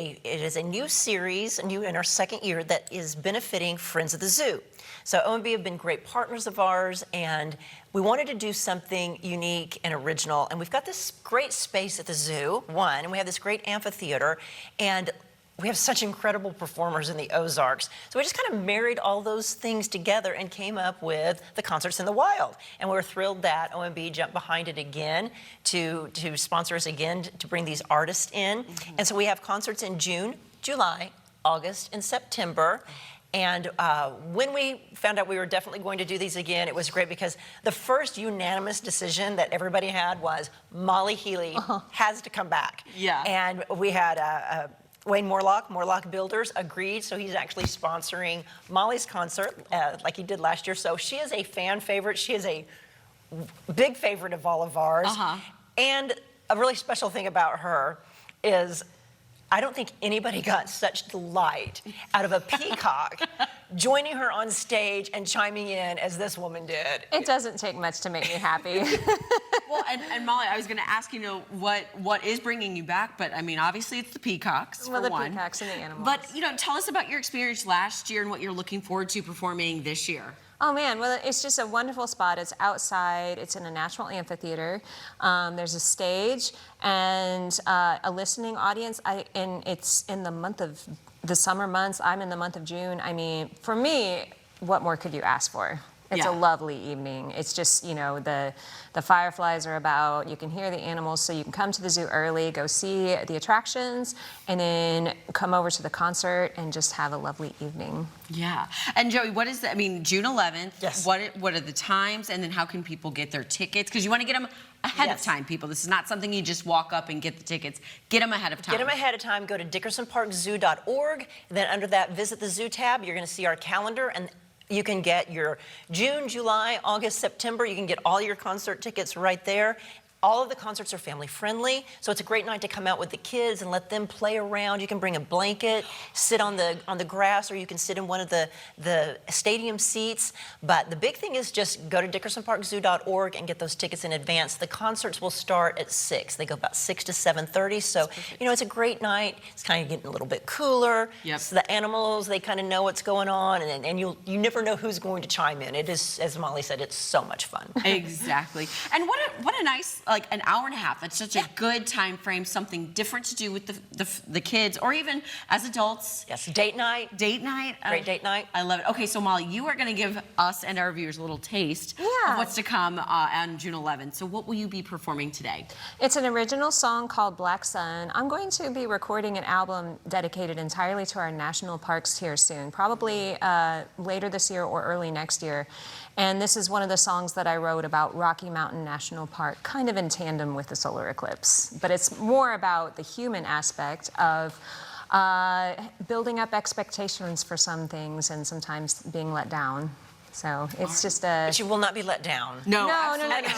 Speaker 18: a new series, new in our second year, that is benefiting Friends of the Zoo. So OMB have been great partners of ours, and we wanted to do something unique and original. And we've got this great space at the zoo, and we have this great amphitheater, and we have such incredible performers in the Ozarks. So we just kind of married all those things together and came up with the Concerts in the Wild. And we're thrilled that OMB jumped behind it again to sponsor us again, to bring these artists in. Mm-hmm. And so we have concerts in June, July, August, and September. And when we found out we were definitely going to do these again, it was great because the first unanimous decision that everybody had was Molly Healy has to come back.
Speaker 20: Yeah.
Speaker 18: And we had Wayne Morlock Builders agreed, so he's actually sponsoring Molly's concert like he did last year. So she is a fan favorite. She is a big favorite of all of ours. And a really special thing about her is I don't think anybody got such delight out of a peacock joining her on stage and chiming in as this woman did.
Speaker 16: It doesn't take much to make me happy.
Speaker 20: Well, and Molly, I was going to ask, you know, what is bringing you back? But I mean, obviously it's the peacocks,
Speaker 16: well,
Speaker 20: for
Speaker 16: the
Speaker 20: one.
Speaker 16: peacocks and the animals.
Speaker 20: But, you know, tell us about your experience last year and what you're looking forward to performing this year.
Speaker 16: Oh man, well it's just a wonderful spot. It's outside, it's in a natural amphitheater. There's a stage and a listening audience. And it's in the summer months. I'm in the month of June. I mean, for me, what more could you ask for? It's a lovely evening. It's just, you know, the fireflies are about, you can hear the animals, so you can come to the zoo early, go see the attractions, and then come over to the concert and just have a lovely evening.
Speaker 20: Yeah. And Joey, what is I mean, June 11th,
Speaker 18: yes.
Speaker 20: What are the times, and then how can people get their tickets? Because you want to get them ahead of time, people. This is not something you just walk up and get the tickets. Get them ahead of time.
Speaker 18: Get them ahead of time. Go to dickersonparkzoo.org. Then under that Visit the Zoo tab, you're going to see our calendar, and you can get your June, July, August, September. You can get all your concert tickets right there. All of the concerts are family friendly, so it's a great night to come out with the kids and let them play around. You can bring a blanket, sit on the grass, or you can sit in one of the stadium seats. But the big thing is just go to DickersonParkZoo.org and get those tickets in advance. The concerts will start at 6. They go about 6 to 7:30. So it's a great night. It's kind of getting a little bit cooler.
Speaker 20: Yep.
Speaker 18: So the animals, they kind of know what's going on, and you never know who's going to chime in. It is, as Molly said, it's so much fun.
Speaker 20: Exactly. And what a nice, like, an hour and a half. That's such a good time frame, something different to do with the kids, or even as adults.
Speaker 18: Yes, date night.
Speaker 20: Date night.
Speaker 18: Great date night.
Speaker 20: I love it. Okay, so Molly, you are going to give us and our viewers a little taste of what's to come on June 11th. So what will you be performing today?
Speaker 16: It's an original song called Black Sun. I'm going to be recording an album dedicated entirely to our national parks here soon, probably later this year or early next year. And this is one of the songs that I wrote about Rocky Mountain National Park, kind of in tandem with the solar eclipse. But it's more about the human aspect of building up expectations for some things and sometimes being let down. So it's just a...
Speaker 18: But you will not be let down.
Speaker 16: No,
Speaker 20: absolutely.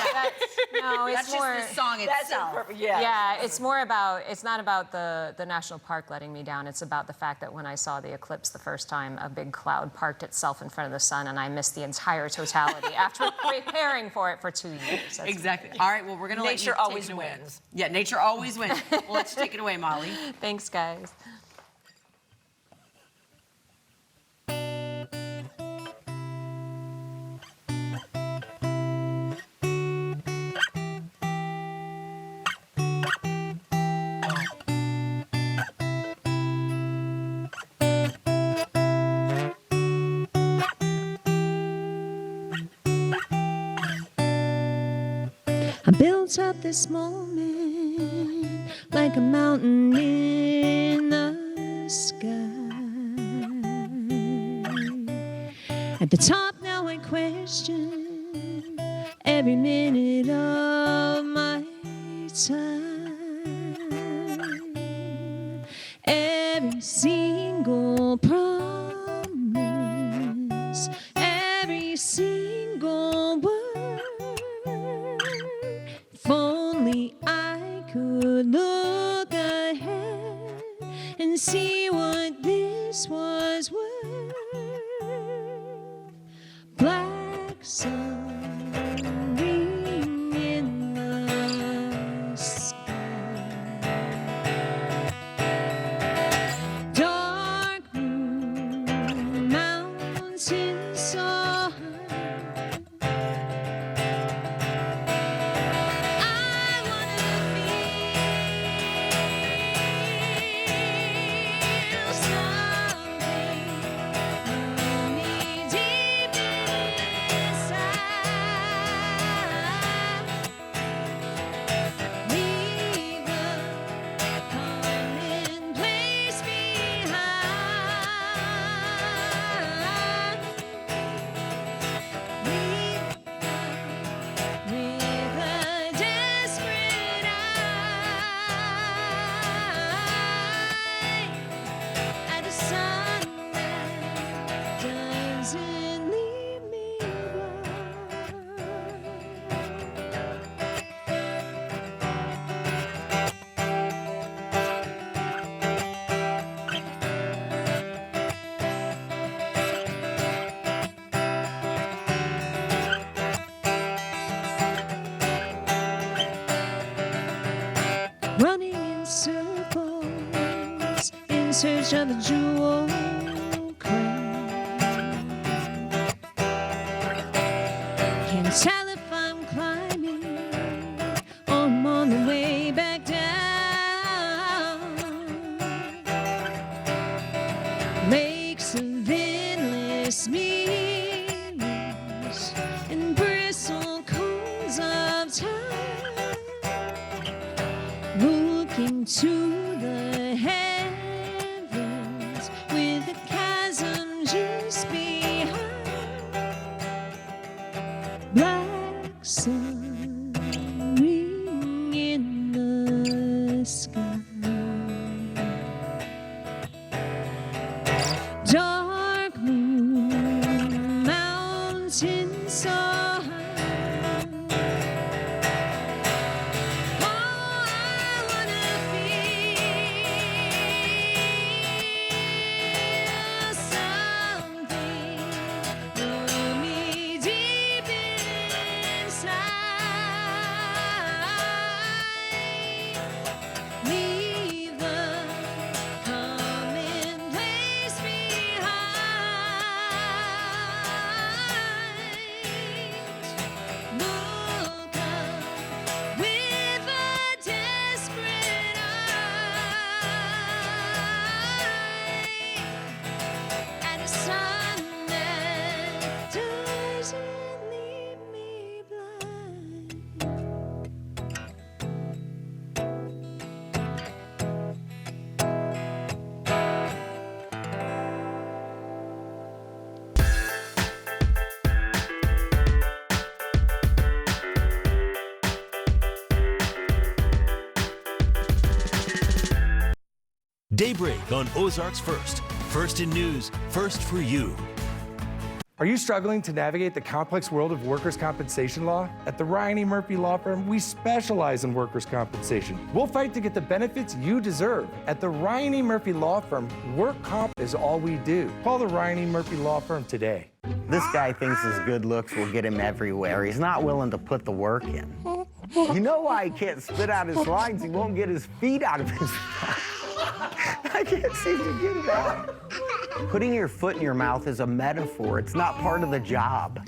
Speaker 16: No, it's
Speaker 20: That's
Speaker 16: more...
Speaker 20: just the song itself.
Speaker 16: Yeah, it's more about, it's not about the national park letting me down. It's about the fact that when I saw the eclipse the first time, a big cloud parked itself in front of the sun, and I missed the entire totality after preparing for it for 2 years. That's
Speaker 20: exactly. All right, well, we're going to let you
Speaker 18: Nature always
Speaker 20: take it away.
Speaker 18: wins.
Speaker 20: Yeah, nature always wins. Well, let's take it away, Molly.
Speaker 16: Thanks, guys.
Speaker 6: I built up this moment like a mountain in the sky. At the top now I question every minute of my time. Every single promise, every single word. If only I could look ahead and see what this was worth. Black sun ring in the sky. Dark moon, mountain so high. Running in circles in search of a jewel crown. Can't tell if I'm climbing or I'm on the way back down. Lakes of endless mirrors and bristle cones of time. Looking to the heavens with the chasm just behind. Black sun ring in the sky. Dark moon, mountain so high.
Speaker 1: Daybreak on Ozarks First. First in news, first for you.
Speaker 10: Are you struggling to navigate the complex world of workers' compensation law? At the Ryan E. Murphy Law Firm, we specialize in workers' compensation. We'll fight to get the benefits you deserve. At the Ryan E. Murphy Law Firm, work comp is all we do. Call the Ryan E. Murphy Law Firm today.
Speaker 19: This guy thinks his good looks will get him everywhere. He's not willing to put the work in. You know why he can't spit out his lines? He won't get his feet out of his mouth. I can't seem to get it out. Putting your foot in your mouth is a metaphor. It's not part of the job.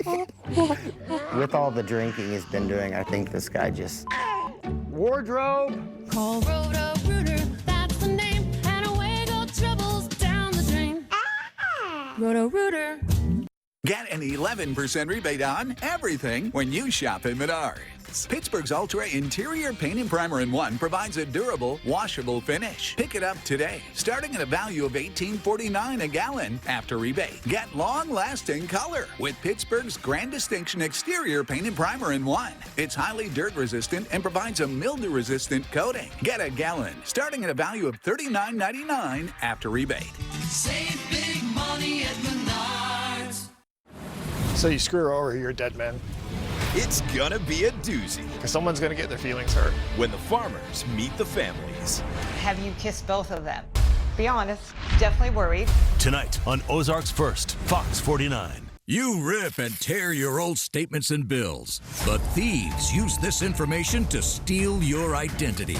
Speaker 19: With all the drinking he's been doing, I think this guy just... Wardrobe!
Speaker 8: Call Roto-Rooter, that's the name, and away go troubles down the drain. Roto-Rooter.
Speaker 21: Get an 11% rebate on everything when you shop at Menards. Pittsburgh's Ultra Interior Paint and Primer in One provides a durable, washable finish. Pick it up today, starting at a value of $18.49 a gallon after rebate. Get long-lasting color with Pittsburgh's Grand Distinction Exterior Paint and Primer in One. It's highly dirt-resistant and provides a mildew-resistant coating. Get a gallon, starting at a value of $39.99 after rebate.
Speaker 8: Save big money at Menards.
Speaker 22: So you screw her over, you're a dead man.
Speaker 23: It's gonna be a doozy.
Speaker 22: Because someone's gonna get their feelings hurt.
Speaker 23: When the farmers meet the families.
Speaker 24: Have you kissed both of them? Be honest, definitely worried.
Speaker 1: Tonight on Ozarks First, Fox 49.
Speaker 27: You rip and tear your old statements and bills, but thieves use this information to steal your identity.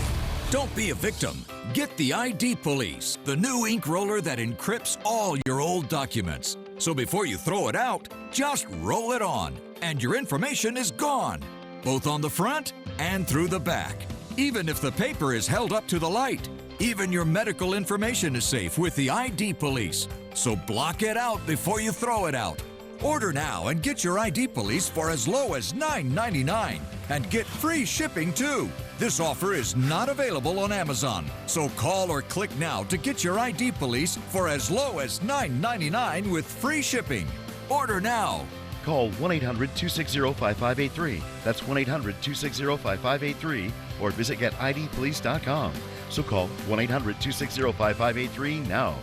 Speaker 27: Don't be a victim. Get the ID Police, the new ink roller that encrypts all your old documents. So before you throw it out, just roll it on, and your information is gone, both on the front and through the back. Even if the paper is held up to the light, even your medical information is safe with the ID Police. So block it out before you throw it out. Order now and get your ID Police for as low as $9.99 and get free shipping too. This offer is not available on Amazon, so call or click now to get your ID Police for as low as $9.99 with free shipping. Order now.
Speaker 29: Call 1-800-260-5583. That's 1-800-260-5583 or visit getidpolice.com. So call 1-800-260-5583 now.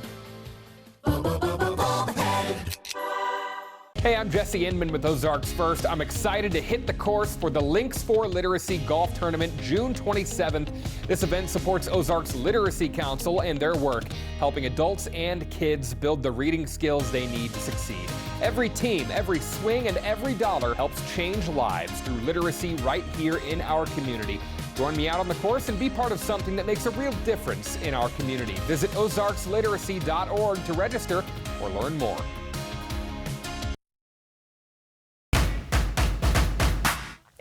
Speaker 30: Hey, I'm Jesse Inman with Ozarks First. I'm excited to hit the course for the Links for Literacy Golf Tournament June 27th. This event supports Ozarks Literacy Council and their work, helping adults and kids build the reading skills they need to succeed. Every team, every swing, and every dollar helps change lives through literacy right here in our community. Join me out on the course and be part of something that makes a real difference in our community. Visit ozarksliteracy.org to register or learn more.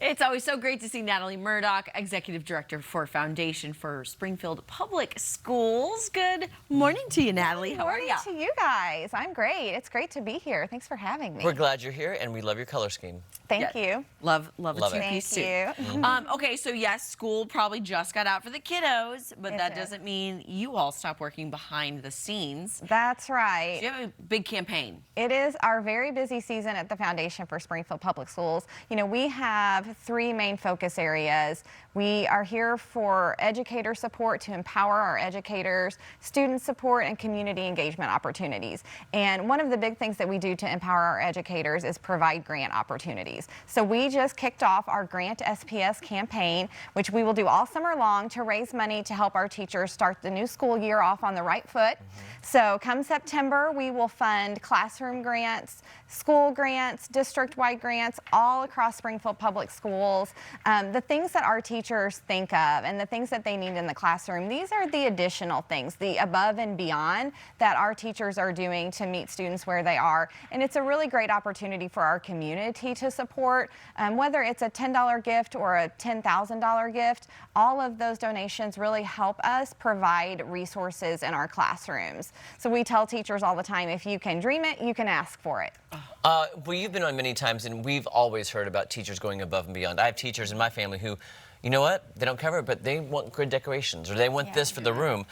Speaker 20: It's always so great to see Natalie Murdoch, Executive Director for Foundation for Springfield Public Schools. Good morning to you, Natalie. How are you?
Speaker 31: Good morning to you guys. I'm great. It's great to be here. Thanks for having me.
Speaker 3: We're glad you're here, and we love your color scheme.
Speaker 31: Thank you.
Speaker 20: Love a two-piece suit.
Speaker 31: Thank you.
Speaker 20: Okay, so yes, school probably just got out for the kiddos, but that doesn't mean you all stop working behind the scenes.
Speaker 31: That's right.
Speaker 20: So you have a big campaign.
Speaker 31: It is our very busy season at the Foundation for Springfield Public Schools. You know, we have three main focus areas. We are here for educator support to empower our educators, student support, and community engagement opportunities. And one of the big things that we do to empower our educators is provide grant opportunities. So we just kicked off our Grant SPS campaign, which we will do all summer long to raise money to help our teachers start the new school year off on the right foot. So come September, we will fund classroom grants, school grants, district-wide grants, all across Springfield Public Schools. The things that our teachers think of and the things that they need in the classroom, these are the additional things, the above and beyond that our teachers are doing to meet students where they are. And it's a really great opportunity for our community to support, whether it's a $10 gift or a $10,000 gift. All of those donations really help us provide resources in our classrooms. So we tell teachers all the time, if you can dream it, you can ask for it.
Speaker 3: Well, you've been on many times, and we've always heard about teachers going above and beyond. I have teachers in my family who, you know what, they don't cover it, but they want good decorations, or they want this for the room.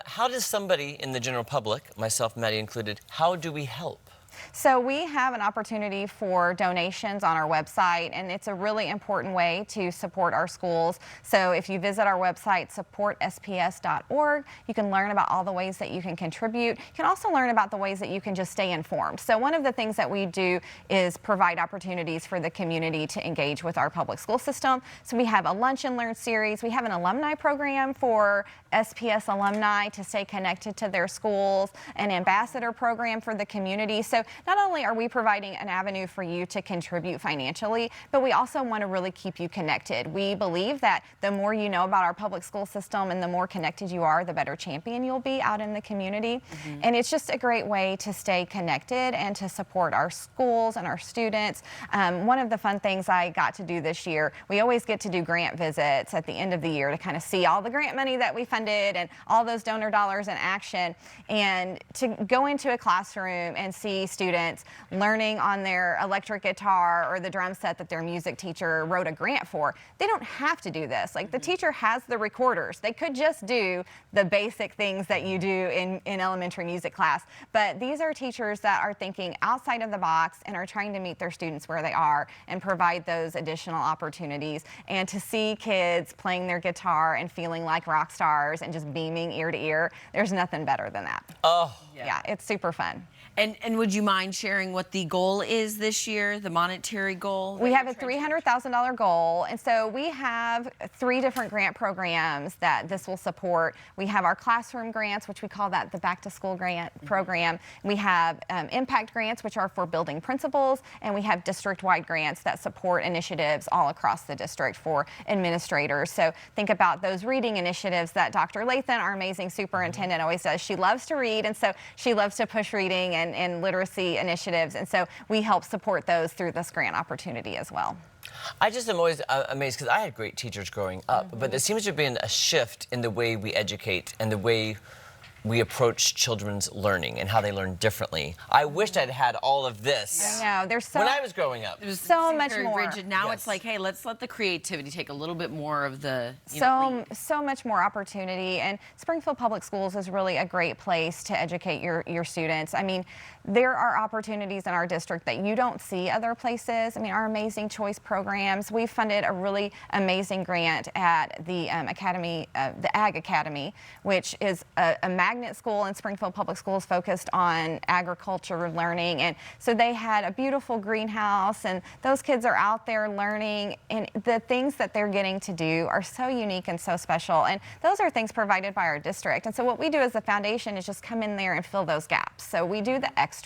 Speaker 3: How does somebody in the general public, myself, Maddie included, how do we help?
Speaker 31: So we have an opportunity for donations on our website, and it's a really important way to support our schools. So if you visit our website, supportsps.org, you can learn about all the ways that you can contribute. You can also learn about the ways that you can just stay informed. So one of the things that we do is provide opportunities for the community to engage with our public school system. So we have a Lunch and Learn series. We have an alumni program for SPS alumni to stay connected to their schools, an ambassador program for the community. So not only are we providing an avenue for you to contribute financially, but we also want to really keep you connected. We believe that the more you know about our public school system and the more connected you are, the better champion you'll be out in the community. And it's just a great way to stay connected and to support our schools and our students. One of the fun things I got to do this year, we always get to do grant visits at the end of the year to kind of see all the grant money that we funded and all those donor dollars in action, and to go into a classroom and see students learning on their electric guitar or the drum set that their music teacher wrote a grant for. They don't have to do this. Like, the teacher has the recorders. They could just do the basic things that you do in elementary music class, but these are teachers that are thinking outside of the box and are trying to meet their students where they are and provide those additional opportunities. And to see kids playing their guitar and feeling like rock stars and just beaming ear to ear, there's nothing better than that.
Speaker 3: Oh.
Speaker 31: Yeah, it's super fun.
Speaker 20: And would you mind sharing what the goal is this year, the monetary goal?
Speaker 31: We have a $300,000 goal, and so we have 3 different grant programs that this will support. We have our classroom grants, which we call that the back to school grant program. We have impact grants, which are for building principals, and we have district-wide grants that support initiatives all across the district for administrators. So think about those reading initiatives that Dr. Lathan, our amazing superintendent, always does. She loves to read, and so she loves to push reading and literacy initiatives, and so we help support those through this grant opportunity as well.
Speaker 3: I just am always amazed because I had great teachers growing up, but there seems to have been a shift in the way we educate and the way we approach children's learning and how they learn differently. I wished I'd had all of this
Speaker 31: I know, there's so
Speaker 3: when I was growing up.
Speaker 20: It was
Speaker 31: so much
Speaker 20: very
Speaker 31: more
Speaker 20: rigid. Now it's like, hey, let's let the creativity take a little bit more of the
Speaker 31: so much more opportunity, and Springfield Public Schools is really a great place to educate your students. I mean, there are opportunities in our district that you don't see other places. I mean, our amazing choice programs. We funded a really amazing grant at the Academy, the Ag Academy, which is a magnet school in Springfield Public Schools focused on agriculture learning. And so they had a beautiful greenhouse, and those kids are out there learning, and the things that they're getting to do are so unique and so special. And those are things provided by our district. And so what we do as a foundation is just come in there and fill those gaps. So we do the extra.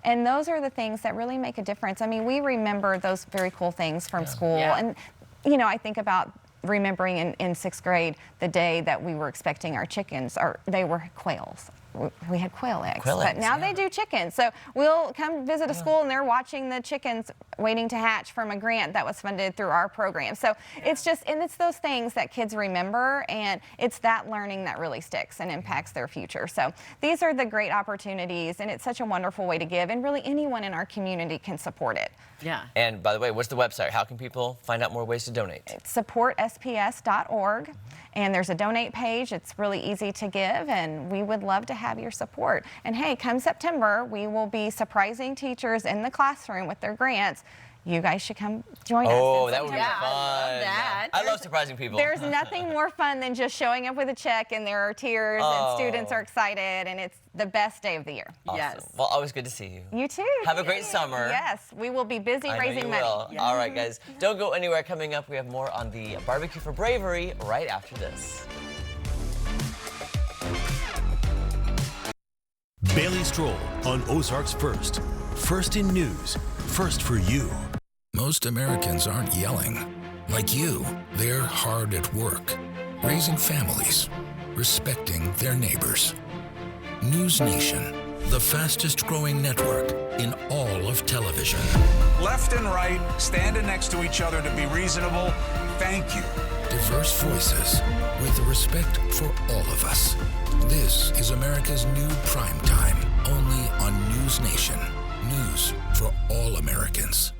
Speaker 31: And those are the things that really make a difference. I mean, we remember those very cool things from school. And, you know, I think about remembering in 6th grade the day that we were expecting our chickens, or they were quails. We had quail eggs, but now they do chickens. So we'll come visit a school and they're watching the chickens waiting to hatch from a grant that was funded through our program. So it's just, and it's those things that kids remember, and it's that learning that really sticks and impacts their future. So these are the great opportunities, and it's such a wonderful way to give, and really anyone in our community can support it.
Speaker 20: Yeah.
Speaker 3: And by the way, what's the website? How can people find out more ways to donate?
Speaker 31: It's supportsps.org, and there's a donate page. It's really easy to give, and we would love to have your support. And hey, come September, we will be surprising teachers in the classroom with their grants. You guys should come join us.
Speaker 3: Oh, that would be fun.
Speaker 31: I love that.
Speaker 3: I love surprising people.
Speaker 31: There's nothing more fun than just showing up with a check and there are tears and students are excited, and it's the best day of the year.
Speaker 3: Awesome. Yes. Well, always good to see you.
Speaker 31: You too.
Speaker 3: Have a great summer.
Speaker 31: Yes, we will be busy raising money.
Speaker 3: Yes. All right, guys. Don't go anywhere. Coming up, we have more on the Barbecue for Bravery right after this.
Speaker 1: Bailey Stroll on Ozarks First. First in news. First for you.
Speaker 2: Most Americans aren't yelling. Like you, they're hard at work, raising families, respecting their neighbors. News Nation, the fastest growing network in all of television.
Speaker 4: Left and right, standing next to each other to be reasonable. Thank you.
Speaker 2: Diverse voices with respect for all of us. This is America's new prime time, only on News Nation. News for all Americans.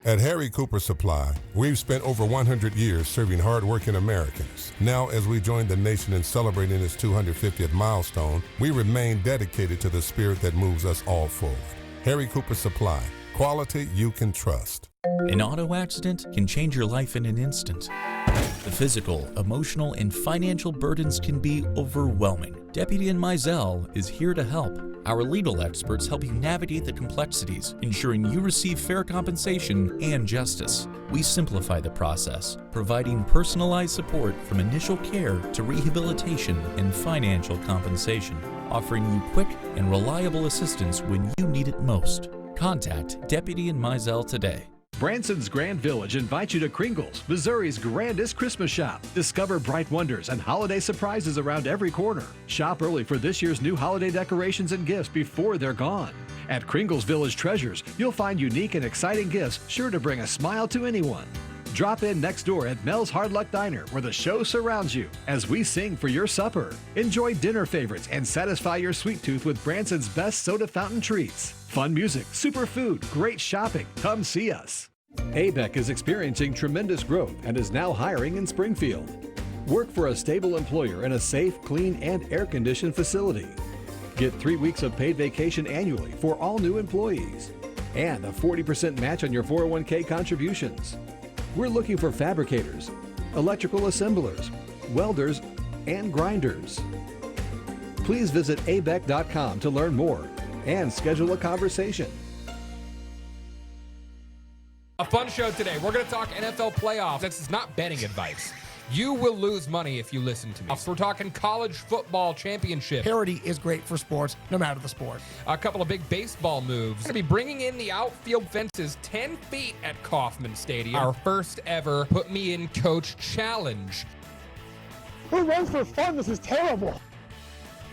Speaker 5: At Harry Cooper Supply, we've spent over 100 years serving hard-working Americans. Now, as we join the nation in celebrating its 250th milestone, we remain dedicated to the spirit that moves us all forward. Harry Cooper Supply. Quality you can trust.
Speaker 7: An auto accident can change your life in an instant. The physical, emotional, and financial burdens can be overwhelming. Deputy in Mizell is here to help. Our legal experts help you navigate the complexities, ensuring you receive fair compensation and justice. We simplify the process, providing personalized support from initial care to rehabilitation and financial compensation, offering you quick and reliable assistance when you need it most. Contact Deputy in Mizell today.
Speaker 9: Branson's Grand Village invites you to Kringle's, Missouri's grandest Christmas shop. Discover bright wonders and holiday surprises around every corner. Shop early for this year's new holiday decorations and gifts before they're gone. At Kringle's Village Treasures, you'll find unique and exciting gifts sure to bring a smile to anyone. Drop in next door at Mel's Hard Luck Diner, where the show surrounds you as we sing for your supper. Enjoy dinner favorites and satisfy your sweet tooth with Branson's best soda fountain treats. Fun music, super food, great shopping. Come see us. KRBK is experiencing tremendous growth and is now hiring in Springfield. Work for a stable employer in a safe, clean, and air-conditioned facility. Get 3 weeks of paid vacation annually for all new employees. And a 40% match on your 401k contributions. We're looking for fabricators, electrical assemblers, welders, and grinders. Please visit abek.com to learn more and schedule a conversation.
Speaker 30: A fun show today. We're going to talk NFL playoffs. This is not betting advice. You will lose money if you listen to me. So we're talking college football championship.
Speaker 22: Parity is great for sports, no matter the sport.
Speaker 30: A couple of big baseball moves. We're going to be bringing in the outfield fences 10 feet at Kauffman Stadium. Our first ever Put Me in Coach challenge.
Speaker 22: Who runs for fun? This is terrible.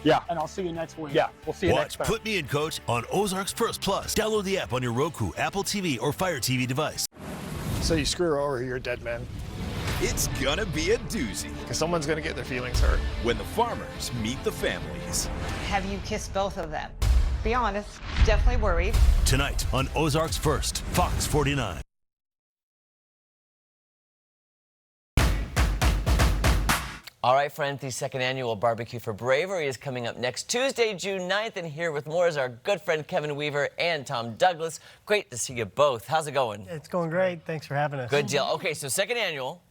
Speaker 11: Yeah.
Speaker 22: And I'll see you next week.
Speaker 11: Yeah, we'll see you
Speaker 1: Watch
Speaker 22: next
Speaker 11: time.
Speaker 1: Put Me in Coach on Ozarks First Plus. Download the app on your Roku, Apple TV, or Fire TV device.
Speaker 22: So you screw her over, you're a dead man.
Speaker 23: It's gonna be a doozy.
Speaker 22: Because someone's going to get their feelings hurt.
Speaker 23: When the farmers meet the families.
Speaker 24: Have you kissed both of them? Be honest, definitely worried.
Speaker 1: Tonight on Ozarks First, Fox 49.
Speaker 3: All right, friends, the second annual Barbecue for Bravery is coming up next Tuesday, June 9th, and here with more is our good friend Kevin Weaver and Tom Douglas. Great to see you both. How's it going?
Speaker 12: It's going great. Thanks for having us.
Speaker 3: Good deal. Okay, so second annual.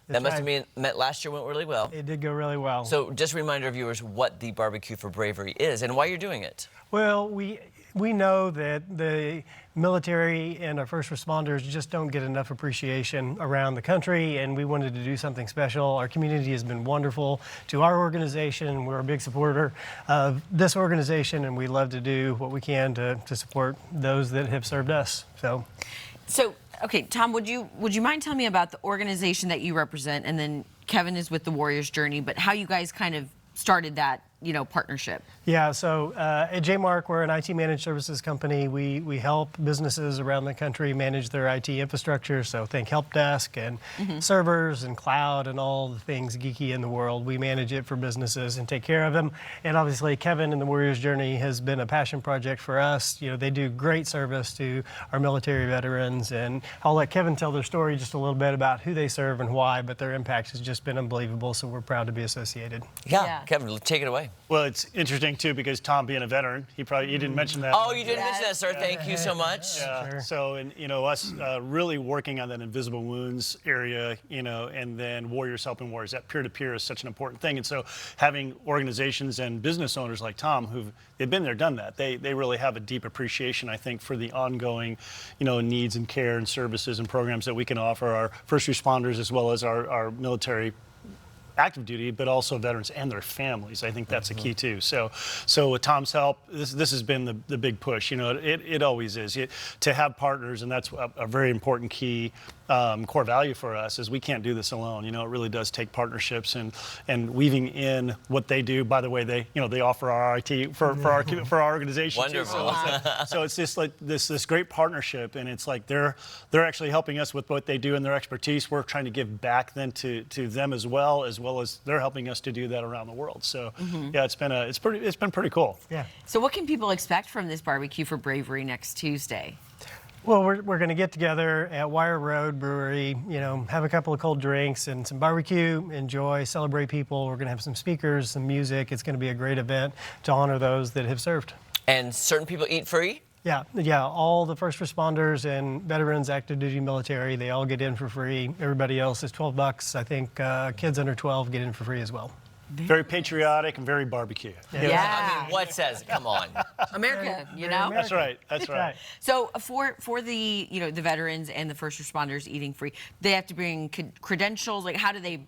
Speaker 3: That must have been met last year, went really well.
Speaker 12: It did go really well.
Speaker 3: So just a reminder of viewers what the Barbecue for Bravery is and why you're doing it.
Speaker 12: Well, we know that the military and our first responders just don't get enough appreciation around the country, and we wanted to do something special. Our community has been wonderful to our organization. We're a big supporter of this organization, and we love to do what we can to support those that have served us. So,
Speaker 20: okay, Tom, would you mind telling me about the organization that you represent, and then Kevin is with the Warriors Journey, but how you guys kind of started that, partnership?
Speaker 12: Yeah, so at JMark, we're an IT managed services company. We help businesses around the country manage their IT infrastructure. So think help desk and servers and cloud and all the things geeky in the world. We manage it for businesses and take care of them. And obviously, Kevin and the Warriors Journey has been a passion project for us. They do great service to our military veterans. And I'll let Kevin tell their story just a little bit about who they serve and why, but their impact has just been unbelievable. So we're proud to be associated.
Speaker 3: Yeah. Kevin, take it away.
Speaker 11: Well, it's interesting too because Tom being a veteran, he didn't mention that.
Speaker 3: Oh, you didn't mention that, sir. Thank you so much.
Speaker 11: Yeah. Sure. So, and us really working on that invisible wounds area, and then Warriors helping Warriors. That peer-to-peer is such an important thing. And so, having organizations and business owners like Tom, they've been there, done that. They really have a deep appreciation, I think, for the ongoing, needs and care and services and programs that we can offer our first responders as well as our military active duty, but also veterans and their families. I think that's a key too. So with Tom's help, this has been the big push. It always is to have partners, and that's a very important key core value for us. Is we can't do this alone. It really does take partnerships and weaving in what they do. By the way, they offer our IT for our organization.
Speaker 3: Wonderful.
Speaker 11: Too. So it's just like this great partnership, and it's like they're actually helping us with what they do and their expertise. We're trying to give back then to them as well as they're helping us to do that around the world. So yeah, it's been pretty cool.
Speaker 12: Yeah.
Speaker 20: So what can people expect from this Barbecue for Bravery next Tuesday?
Speaker 12: Well, we're going to get together at Wire Road Brewery, have a couple of cold drinks and some barbecue, enjoy, celebrate people. We're going to have some speakers, some music. It's going to be a great event to honor those that have served.
Speaker 3: And certain people eat free?
Speaker 12: Yeah. All the first responders and veterans, active duty military, they all get in for free. Everybody else is $12. I think kids under 12 get in for free as well.
Speaker 11: Very patriotic and very barbecue.
Speaker 3: Yeah. I mean, what says? Come on.
Speaker 20: America, you know?
Speaker 11: That's right. That's right.
Speaker 20: So for the, the veterans and the first responders eating free, they have to bring credentials. Like, how do they,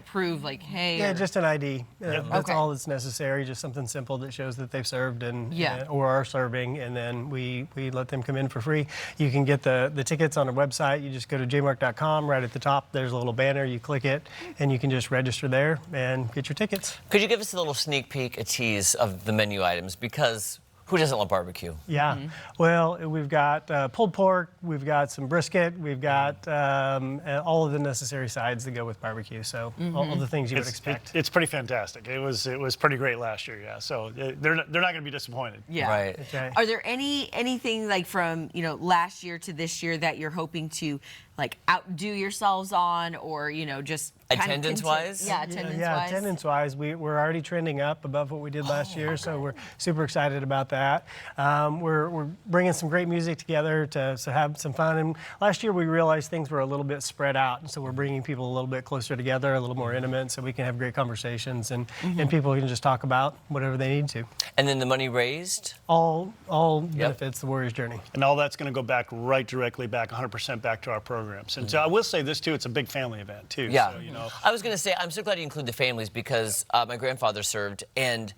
Speaker 20: prove, like, hey?
Speaker 12: Yeah, just an ID. That's all that's necessary. Just something simple that shows that they've served and or are serving, and then we let them come in for free. You can get the tickets on our website. You just go to jmark.com. Right at the top, there's a little banner. You click it, and you can just register there and get your tickets.
Speaker 3: Could you give us a little sneak peek, a tease of the menu items? Because who doesn't love barbecue?
Speaker 12: Yeah. Well, we've got pulled pork, we've got some brisket, we've got all of the necessary sides that go with barbecue. So all the things you would expect.
Speaker 11: It's pretty fantastic. It was pretty great last year. Yeah. So they're not going to be disappointed.
Speaker 20: Yeah.
Speaker 3: Right.
Speaker 12: Okay.
Speaker 20: Are there anything like from last year to this year that you're hoping to like outdo yourselves on, or just
Speaker 3: attendance-wise?
Speaker 20: Yeah, attendance-wise.
Speaker 12: Yeah, attendance-wise, we're already trending up above what we did last year, so we're super excited about that. We're bringing some great music together to have some fun. And last year we realized things were a little bit spread out, and so we're bringing people a little bit closer together, a little more intimate, so we can have great conversations and people can just talk about whatever they need to.
Speaker 3: And then the money raised?
Speaker 12: All benefits the Warrior's Journey.
Speaker 11: And all that's going to go back directly back 100% back to our programs. And so I will say this too, it's a big family event too.
Speaker 3: Yeah.
Speaker 11: So,
Speaker 3: I was going to say, I'm so glad you include the families, because my grandfather served, and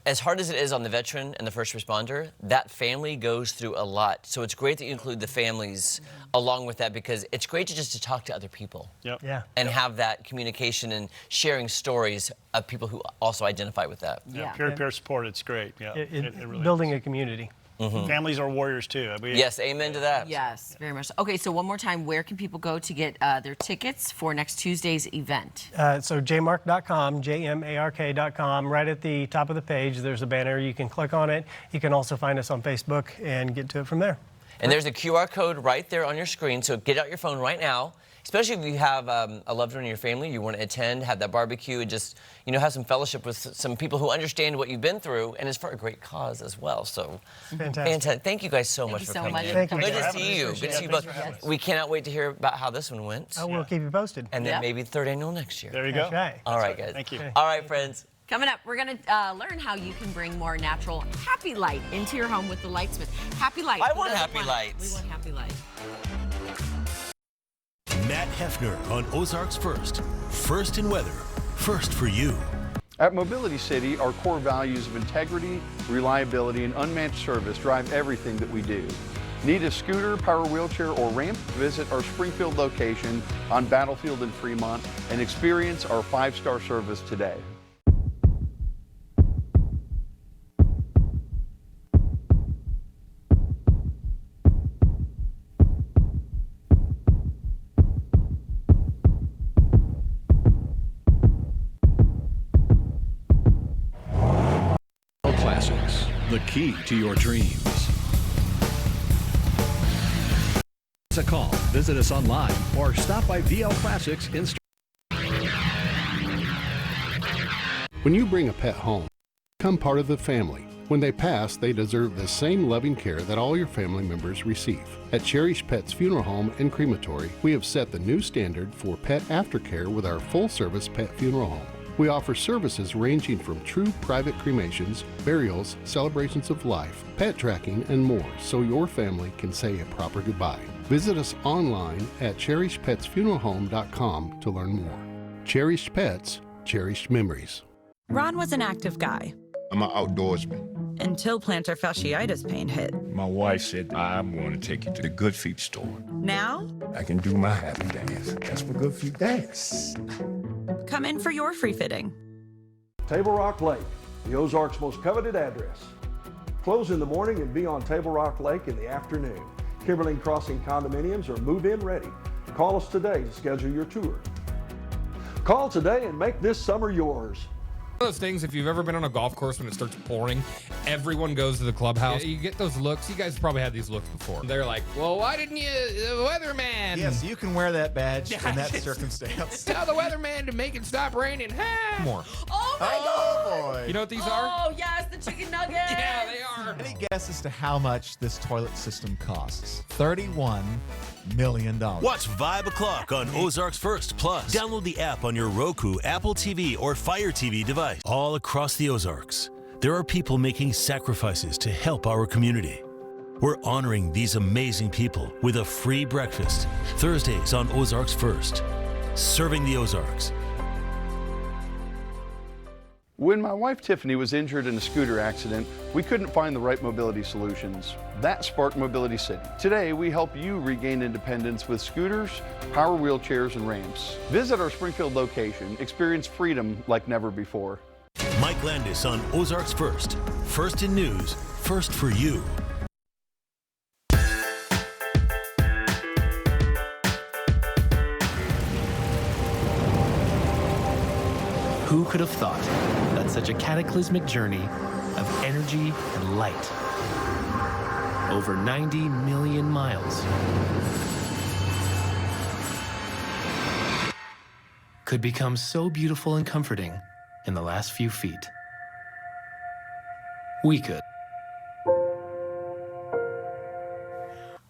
Speaker 3: as hard as it is on the veteran and the first responder, that family goes through a lot. So it's great that you include the families along with that, because it's great to talk to other people. And have that communication and sharing stories of people who also identify with that.
Speaker 11: Peer-to-peer support, it's great. Yeah.
Speaker 12: It
Speaker 11: really
Speaker 12: building
Speaker 11: is.
Speaker 12: a community.
Speaker 11: Families are warriors too.
Speaker 3: Yes, amen to that.
Speaker 20: Yes, very much. Okay, so one more time, where can people go to get their tickets for next Tuesday's event?
Speaker 12: So jmark.com, jmark.com. Right at the top of the page, there's a banner. You can click on it. You can also find us on Facebook and get to it from there.
Speaker 3: And there's a QR code right there on your screen, so get out your phone right now. Especially if you have a loved one in your family, you want to attend, have that barbecue, and just have some fellowship with some people who understand what you've been through, and it's for a great cause as well. So,
Speaker 12: fantastic.
Speaker 3: Thank you guys so much for coming in.
Speaker 12: Thank you.
Speaker 3: Good to see you. Good to see you both. We cannot wait to hear about how this one went.
Speaker 12: I will keep you posted.
Speaker 3: And then maybe third annual next year.
Speaker 11: There you go.
Speaker 12: That's right.
Speaker 3: All right, guys.
Speaker 11: Thank you.
Speaker 3: All right, friends.
Speaker 20: Coming up, we're going to learn how you can bring more natural happy light into your home with the Lightsmith. Happy light.
Speaker 3: I want happy lights.
Speaker 20: We want happy light.
Speaker 1: Matt Hefner on Ozarks First. First in weather, first for you.
Speaker 6: At Mobility City, our core values of integrity, reliability, and unmatched service drive everything that we do. Need a scooter, power wheelchair, or ramp? Visit our Springfield location on Battlefield in Fremont and experience our 5-star service today.
Speaker 9: Classics, the key to your dreams. It's a call, visit us online, or stop by VL Classics in store.
Speaker 10: When you bring a pet home, become part of the family. When they pass, they deserve the same loving care that all your family members receive. At Cherish Pets Funeral Home and Crematory, we have set the new standard for pet aftercare with our full-service pet funeral home. We offer services ranging from true private cremations, burials, celebrations of life, pet tracking, and more, so your family can say a proper goodbye. Visit us online at cherishpetsfuneralhome.com to learn more. Cherished Pets, cherished memories.
Speaker 13: Ron was an active guy.
Speaker 14: I'm an outdoorsman.
Speaker 13: Until plantar fasciitis pain hit.
Speaker 14: My wife said, I'm going to take you to the Good Feet store.
Speaker 13: Now?
Speaker 14: I can do my happy dance. That's what Good Feet dance.
Speaker 13: Come in for your free fitting.
Speaker 15: Table Rock Lake, the Ozarks' most coveted address. Close in the morning and be on Table Rock Lake in the afternoon. Kimberling Crossing condominiums are move-in ready. Call us today to schedule your tour. Call today and make this summer yours.
Speaker 30: One of those things, if you've ever been on a golf course when it starts pouring, everyone goes to the clubhouse. You get those looks. You guys probably had these looks before. They're like, well, why didn't you, the weatherman?
Speaker 16: Yes, you can wear that badge in that circumstance.
Speaker 30: Tell the weatherman to make it stop raining. More.
Speaker 20: Oh my God.
Speaker 16: Boy. great.
Speaker 30: You know what these are?
Speaker 20: Oh, yes, the chicken nuggets.
Speaker 30: Yeah, they are.
Speaker 16: Any guess as to how much this toilet system costs? $31 million.
Speaker 1: Watch 5 o'clock on Ozarks First Plus. Download the app on your Roku, Apple TV, or Fire TV device. All across the Ozarks, there are people making sacrifices to help our community. We're honoring these amazing people with a free breakfast. Thursdays on Ozarks First. Serving the Ozarks.
Speaker 6: When my wife Tiffany was injured in a scooter accident, we couldn't find the right mobility solutions. That sparked Mobility City. Today, we help you regain independence with scooters, power wheelchairs, and ramps. Visit our Springfield location. Experience freedom like never before.
Speaker 1: Mike Landis on Ozarks First. First in news, first for you.
Speaker 8: Who could have thought that such a cataclysmic journey of energy and light, over 90 million miles, could become so beautiful and comforting in the last few feet? We could.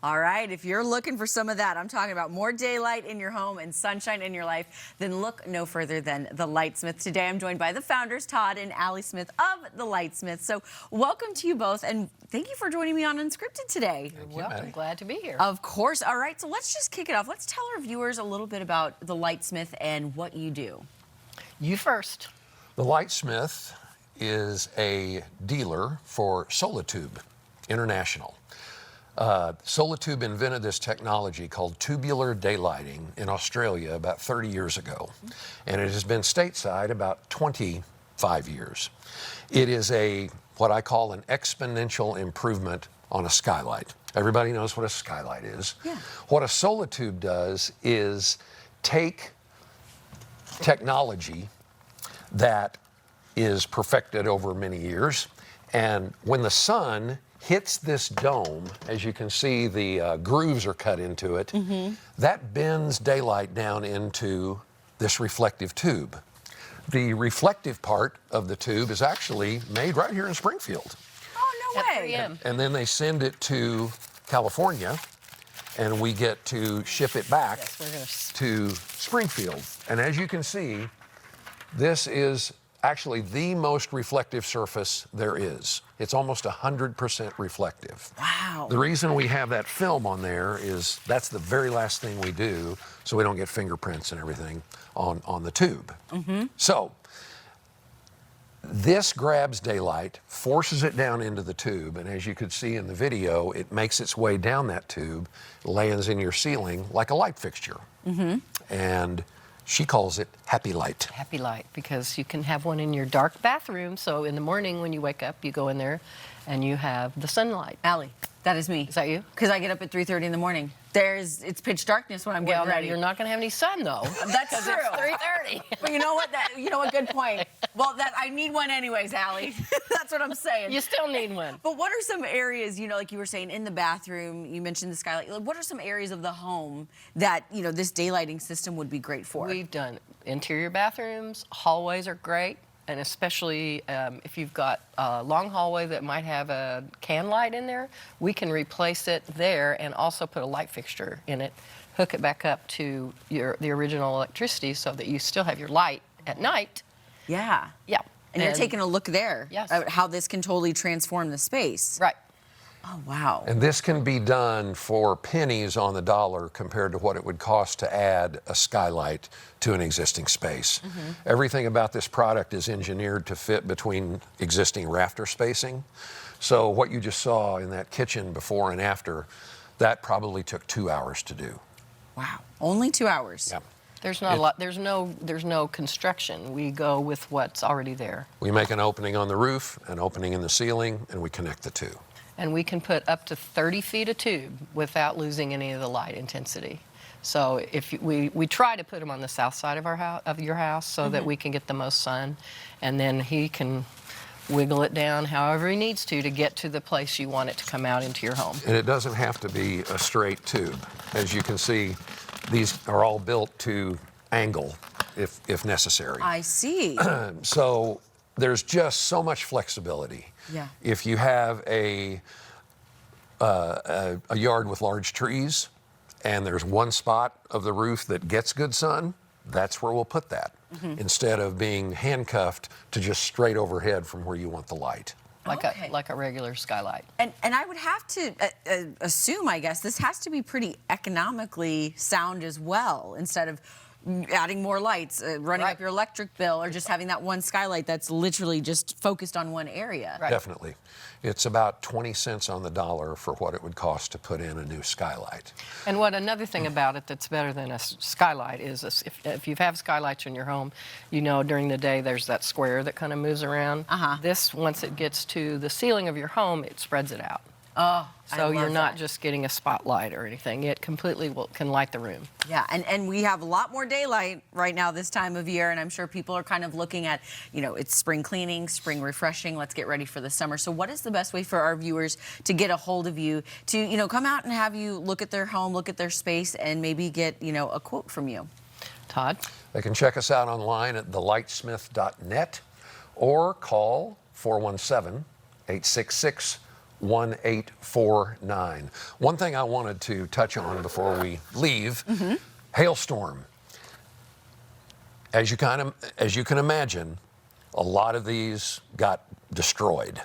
Speaker 20: All right, if you're looking for some of that, I'm talking about more daylight in your home and sunshine in your life, then look no further than The Lightsmith. Today, I'm joined by the founders, Todd and Allie Smith of The Lightsmith. So welcome to you both, and thank you for joining me on Unscripted today.
Speaker 17: You're welcome. Glad to be here.
Speaker 20: Of course. All right, so let's just kick it off. Let's tell our viewers a little bit about The Lightsmith and what you do.
Speaker 17: You first.
Speaker 18: The Lightsmith is a dealer for Solitube International. Solitube invented this technology called tubular daylighting in Australia about 30 years ago, and it has been stateside about 25 years. It is what I call an exponential improvement on a skylight. Everybody knows what a skylight is.
Speaker 20: Yeah.
Speaker 18: What a Solitube does is take technology that is perfected over many years, and when the sun hits this dome, as you can see, the grooves are cut into it, that bends daylight down into this reflective tube. The reflective part of the tube is actually made right here in Springfield.
Speaker 20: Oh, no way.
Speaker 18: And then they send it to California, and we get to ship it back to Springfield. And as you can see, this is actually the most reflective surface there is. It's almost 100% reflective.
Speaker 20: Wow.
Speaker 18: The reason we have that film on there is that's the very last thing we do, so we don't get fingerprints and everything on the tube. So this grabs daylight, forces it down into the tube, and as you could see in the video, it makes its way down that tube, lands in your ceiling like a light fixture. And she calls it Happy Light.
Speaker 17: Happy Light, because you can have one in your dark bathroom, so in the morning when you wake up, you go in there and you have the sunlight.
Speaker 20: Allie, that is me.
Speaker 17: Is that you?
Speaker 20: Because I get up at 3:30 in the morning. It's pitch darkness when I'm getting ready.
Speaker 17: You're not going to have any sun, though.
Speaker 20: That's true.
Speaker 17: It's 3:30.
Speaker 20: But you know what? Good point. Well, I need one anyways, Allie. That's what I'm saying.
Speaker 17: You still need one.
Speaker 20: But what are some areas, like you were saying, in the bathroom, you mentioned the skylight. What are some areas of the home that, this daylighting system would be great for?
Speaker 17: We've done interior bathrooms, hallways are great. And especially if you've got a long hallway that might have a can light in there, we can replace it there and also put a light fixture in it, hook it back up to the original electricity so that you still have your light at night.
Speaker 20: Yeah.
Speaker 17: Yeah.
Speaker 20: And you're taking a look there at how this can totally transform the space.
Speaker 17: Right.
Speaker 20: Oh, wow.
Speaker 18: And this can be done for pennies on the dollar compared to what it would cost to add a skylight to an existing space. Everything about this product is engineered to fit between existing rafter spacing. So what you just saw in that kitchen before and after, that probably took 2 hours to do.
Speaker 20: Wow. Only 2 hours?
Speaker 18: Yeah.
Speaker 17: There's not a lot. There's no construction. We go with what's already there.
Speaker 18: We make an opening on the roof, an opening in the ceiling, and we connect the two.
Speaker 17: And we can put up to 30 feet of tube without losing any of the light intensity. So if we try to put them on the south side of your house so that we can get the most sun, and then he can wiggle it down however he needs to get to the place you want it to come out into your home.
Speaker 18: And it doesn't have to be a straight tube. As you can see, these are all built to angle if necessary.
Speaker 20: I see.
Speaker 18: So there's just so much flexibility.
Speaker 20: Yeah.
Speaker 18: If you have a yard with large trees and there's one spot of the roof that gets good sun, that's where we'll put that, instead of being handcuffed to just straight overhead from where you want the light.
Speaker 17: Like a regular skylight.
Speaker 20: And I would have to assume, I guess, this has to be pretty economically sound as well, instead of adding more lights, running up your electric bill, or just having that one skylight that's literally just focused on one area.
Speaker 18: Definitely. It's about 20 cents on the dollar for what it would cost to put in a new skylight.
Speaker 17: And another thing about it that's better than a skylight is if you have skylights in your home, you know during the day there's that square that kind of moves around. This, once it gets to the ceiling of your home, it spreads it out.
Speaker 20: Oh,
Speaker 17: so you're not just getting a spotlight or anything. It completely can light the room.
Speaker 20: Yeah, and we have a lot more daylight right now this time of year, and I'm sure people are kind of looking at, it's spring cleaning, spring refreshing, let's get ready for the summer. So what is the best way for our viewers to get a hold of you, to, come out and have you look at their home, look at their space, and maybe get, a quote from you?
Speaker 17: Todd?
Speaker 18: They can check us out online at thelightsmith.net or call 417-866-1849. One thing I wanted to touch on before we leave, hailstorm. As you can imagine, a lot of these got destroyed.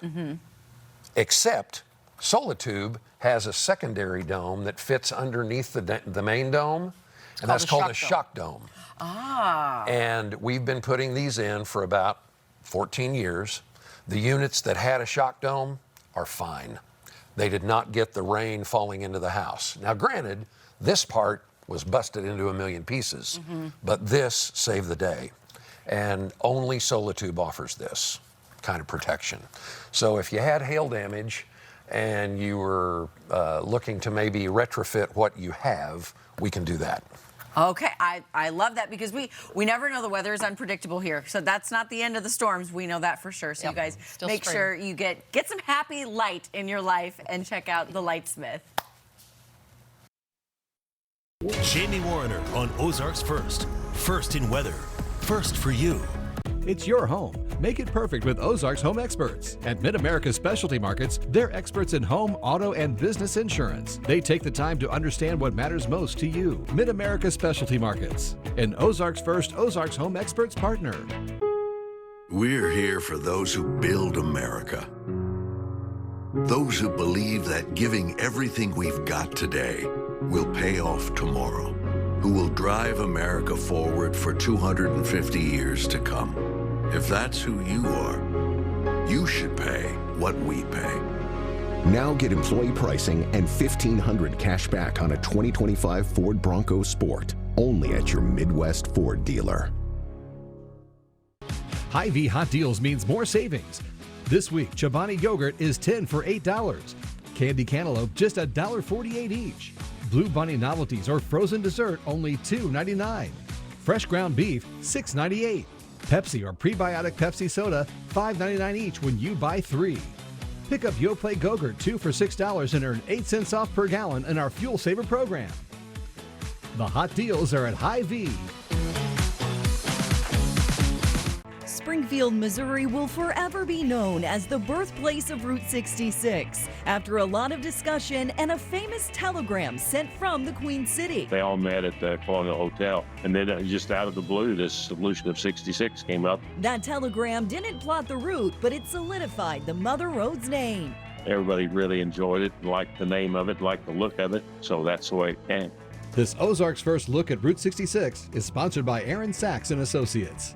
Speaker 18: Except Solitude has a secondary dome that fits underneath the main dome, and that's called a shock dome. And we've been putting these in for about 14 years. The units that had a shock dome are fine. They did not get the rain falling into the house. Now, granted, this part was busted into a million pieces, but this saved the day. And only Solitude offers this kind of protection. So if you had hail damage and you were looking to maybe retrofit what you have, we can do that.
Speaker 20: Okay, I love that, because we never know. The weather is unpredictable here, so that's not the end of the storms. We know that for sure. So you guys make sure you get some happy light in your life and check out the Lightsmith.
Speaker 1: Jamie Warner on Ozarks First. First in weather. First for you.
Speaker 9: It's your home. Make it perfect with Ozarks Home Experts. At Mid-America Specialty Markets, they're experts in home, auto, and business insurance. They take the time to understand what matters most to you. Mid-America Specialty Markets, an Ozarks First Ozarks Home Experts partner.
Speaker 2: We're here for those who build America. Those who believe that giving everything we've got today will pay off tomorrow. Who will drive America forward for 250 years to come. If that's who you are, you should pay what we pay.
Speaker 4: Now get employee pricing and $1,500 cash back on a 2025 Ford Bronco Sport. Only at your Midwest Ford dealer.
Speaker 9: Hy-Vee Hot Deals means more savings. This week, Chobani yogurt is 10 for $8. Candy cantaloupe just $1.48 each. Blue Bunny novelties or frozen dessert only $2.99. Fresh ground beef $6.98. Pepsi or prebiotic Pepsi soda $5.99 each when you buy 3. Pick up Yoplait Go-Gurt 2 for $6 and earn 8 cents off per gallon in our Fuel Saver program. The hot deals are at Hy-Vee.
Speaker 5: Springfield, Missouri will forever be known as the birthplace of Route 66 after a lot of discussion and a famous telegram sent from the Queen City.
Speaker 19: They all met at the Colonial Hotel, and then just out of the blue, this solution of 66 came up.
Speaker 5: That telegram didn't plot the route, but it solidified the Mother Road's name.
Speaker 19: Everybody really enjoyed it, liked the name of it, liked the look of it, so that's the way it came.
Speaker 9: This Ozarks First look at Route 66 is sponsored by Aaron Sachs and Associates.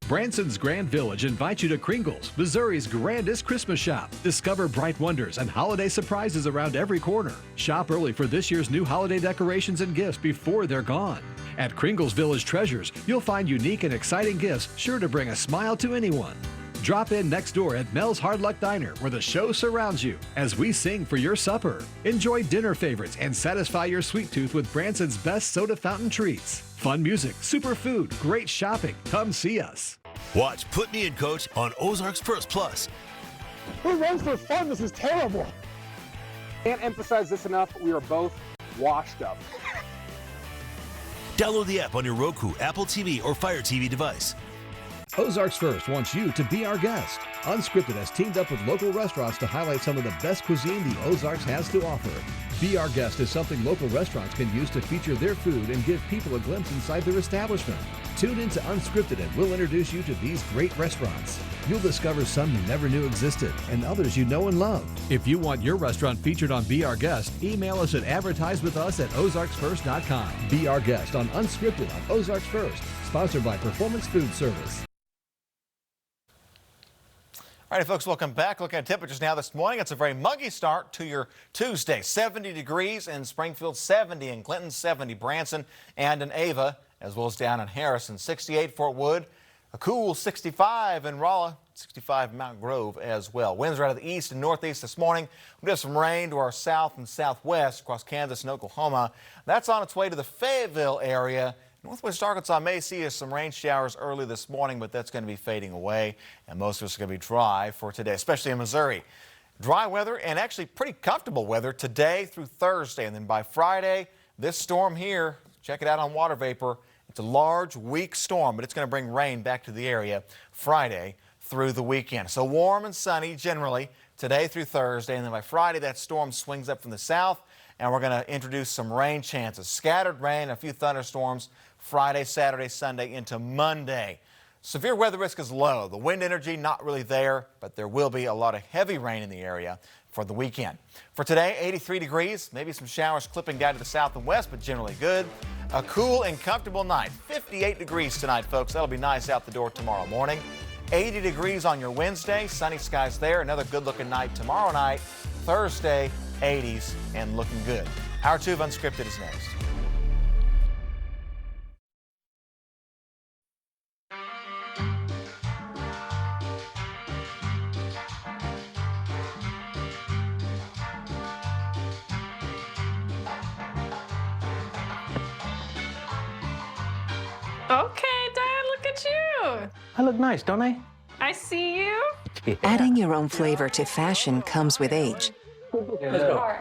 Speaker 9: Branson's Grand Village invites you to Kringle's, Missouri's grandest Christmas shop. Discover bright wonders and holiday surprises around every corner. Shop early for this year's new holiday decorations and gifts before they're gone. At Kringle's Village Treasures, you'll find unique and exciting gifts sure to bring a smile to anyone. Drop in next door at Mel's Hard Luck Diner, where the show surrounds you as we sing for your supper. Enjoy dinner favorites and satisfy your sweet tooth with Branson's best soda fountain treats. Fun music, super food, great shopping. Come see us.
Speaker 1: Watch Put Me in Coach on Ozarks First Plus.
Speaker 22: Who runs for fun? This is terrible.
Speaker 21: Can't emphasize this enough. We are both washed up.
Speaker 1: Download the app on your Roku, Apple TV, or Fire TV device.
Speaker 9: Ozarks First wants you to be our guest. Unscripted has teamed up with local restaurants to highlight some of the best cuisine the Ozarks has to offer. Be Our Guest is something local restaurants can use to feature their food and give people a glimpse inside their establishment. Tune into Unscripted and we'll introduce you to these great restaurants. You'll discover some you never knew existed and others you know and love. If you want your restaurant featured on Be Our Guest, email us at advertisewithus@ozarksfirst.com. Be Our Guest on Unscripted on Ozarks First, sponsored by Performance Food Service.
Speaker 7: All right, folks, welcome back. Looking at temperatures now this morning. It's a very muggy start to your Tuesday. 70 degrees in Springfield, 70 in Clinton, 70 Branson and in Ava, as well as down in Harrison. 68 Fort Wood, a cool 65 in Rolla, 65 in Mount Grove as well. Winds are out of the east and northeast this morning. We have some rain to our south and southwest across Kansas and Oklahoma. That's on its way to the Fayetteville area. Northwest Arkansas may see some rain showers early this morning, but that's going to be fading away, and most of it's going to be dry for today, especially in Missouri. Dry weather and actually pretty comfortable weather today through Thursday, and then by Friday, this storm here, check it out on water vapor. It's a large, weak storm, but it's going to bring rain back to the area Friday through the weekend. So warm and sunny generally today through Thursday, and then by Friday, that storm swings up from the south, and we're going to introduce some rain chances. Scattered rain, a few thunderstorms Friday, Saturday, Sunday into Monday. Severe weather risk is low. The wind energy not really there, but there will be a lot of heavy rain in the area for the weekend. For today, 83 degrees, maybe some showers clipping down to the south and west, but generally good. A cool and comfortable night. 58 degrees tonight, folks. That'll be nice out the door tomorrow morning. 80 degrees on your Wednesday. Sunny skies there. Another good-looking night tomorrow night. Thursday, 80s and looking good. Hour 2 of Unscripted is next.
Speaker 11: Okay, Dad, look at you.
Speaker 12: I look nice, don't I?
Speaker 11: I see you.
Speaker 12: Yeah.
Speaker 23: Adding your own flavor to fashion comes with age.
Speaker 12: Let's go.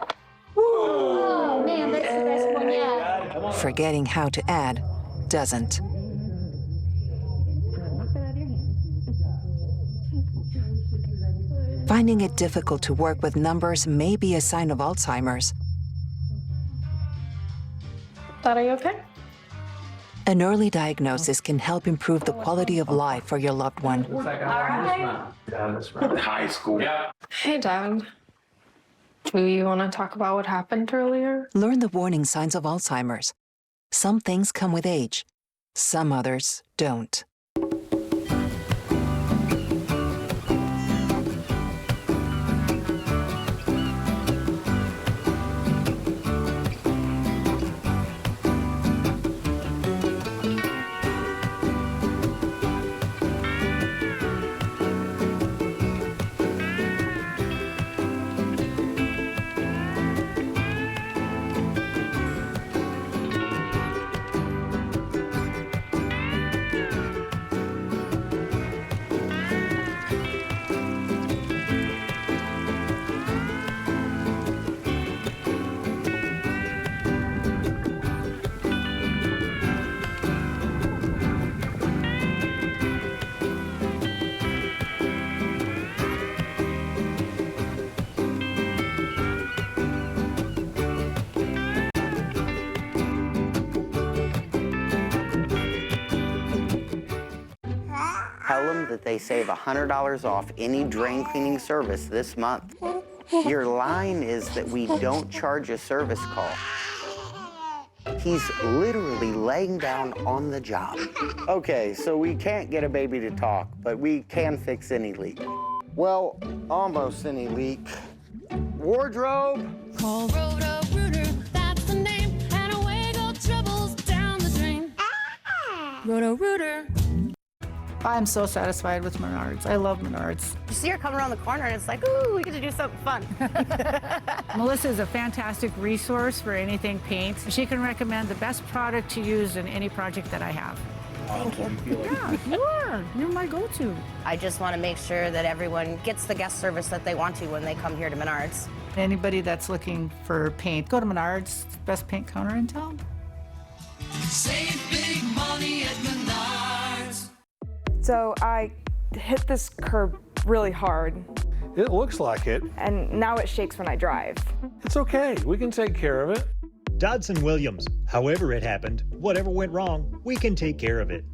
Speaker 11: Oh, man, that's the best one yet.
Speaker 23: Forgetting how to add doesn't. Finding it difficult to work with numbers may be a sign of Alzheimer's.
Speaker 11: Dad, are you okay?
Speaker 23: An early diagnosis can help improve the quality of life for your loved one.
Speaker 11: All right.
Speaker 12: High school. Yeah.
Speaker 11: Hey, Dad. Do you want to talk about what happened earlier?
Speaker 23: Learn the warning signs of Alzheimer's. Some things come with age. Some others don't.
Speaker 24: Tell them that they save $100 off any drain cleaning service this month. Your line is that we don't charge a service call. He's literally laying down on the job. Okay, so we can't get a baby to talk, but we can fix any leak. Well, almost any leak. Wardrobe.
Speaker 11: Call Roto-Rooter, that's the name, and away go troubles down the drain. Roto-Rooter.
Speaker 25: I'm so satisfied with Menards. I love Menards.
Speaker 26: You see her come around the corner and it's like, ooh, we get to do something fun.
Speaker 25: Melissa is a fantastic resource for anything paint. She can recommend the best product to use in any project that I have.
Speaker 26: Thank you.
Speaker 25: Yeah, you are. You're my go-to.
Speaker 26: I just want to make sure that everyone gets the guest service that they want to when they come here to Menards.
Speaker 25: Anybody that's looking for paint, go to Menards. It's the best paint counter in town.
Speaker 27: Save big money at Menards.
Speaker 3: So I hit this curb really hard.
Speaker 22: It looks like it.
Speaker 3: And now it shakes when I drive.
Speaker 22: It's okay. We can take care of it.
Speaker 10: Dodson Williams. However it happened, whatever went wrong, we can take care of it.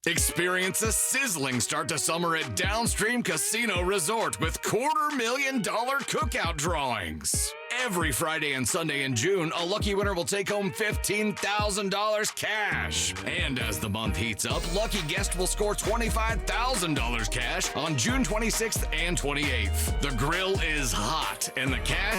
Speaker 13: Experience a sizzling start to summer at Downstream Casino Resort with $250,000 cookout drawings. Every Friday and Sunday in June, a lucky winner will take home $15,000 cash. And as the month heats up, lucky guest will score $25,000 cash on June 26th and 28th. The grill is hot and the cash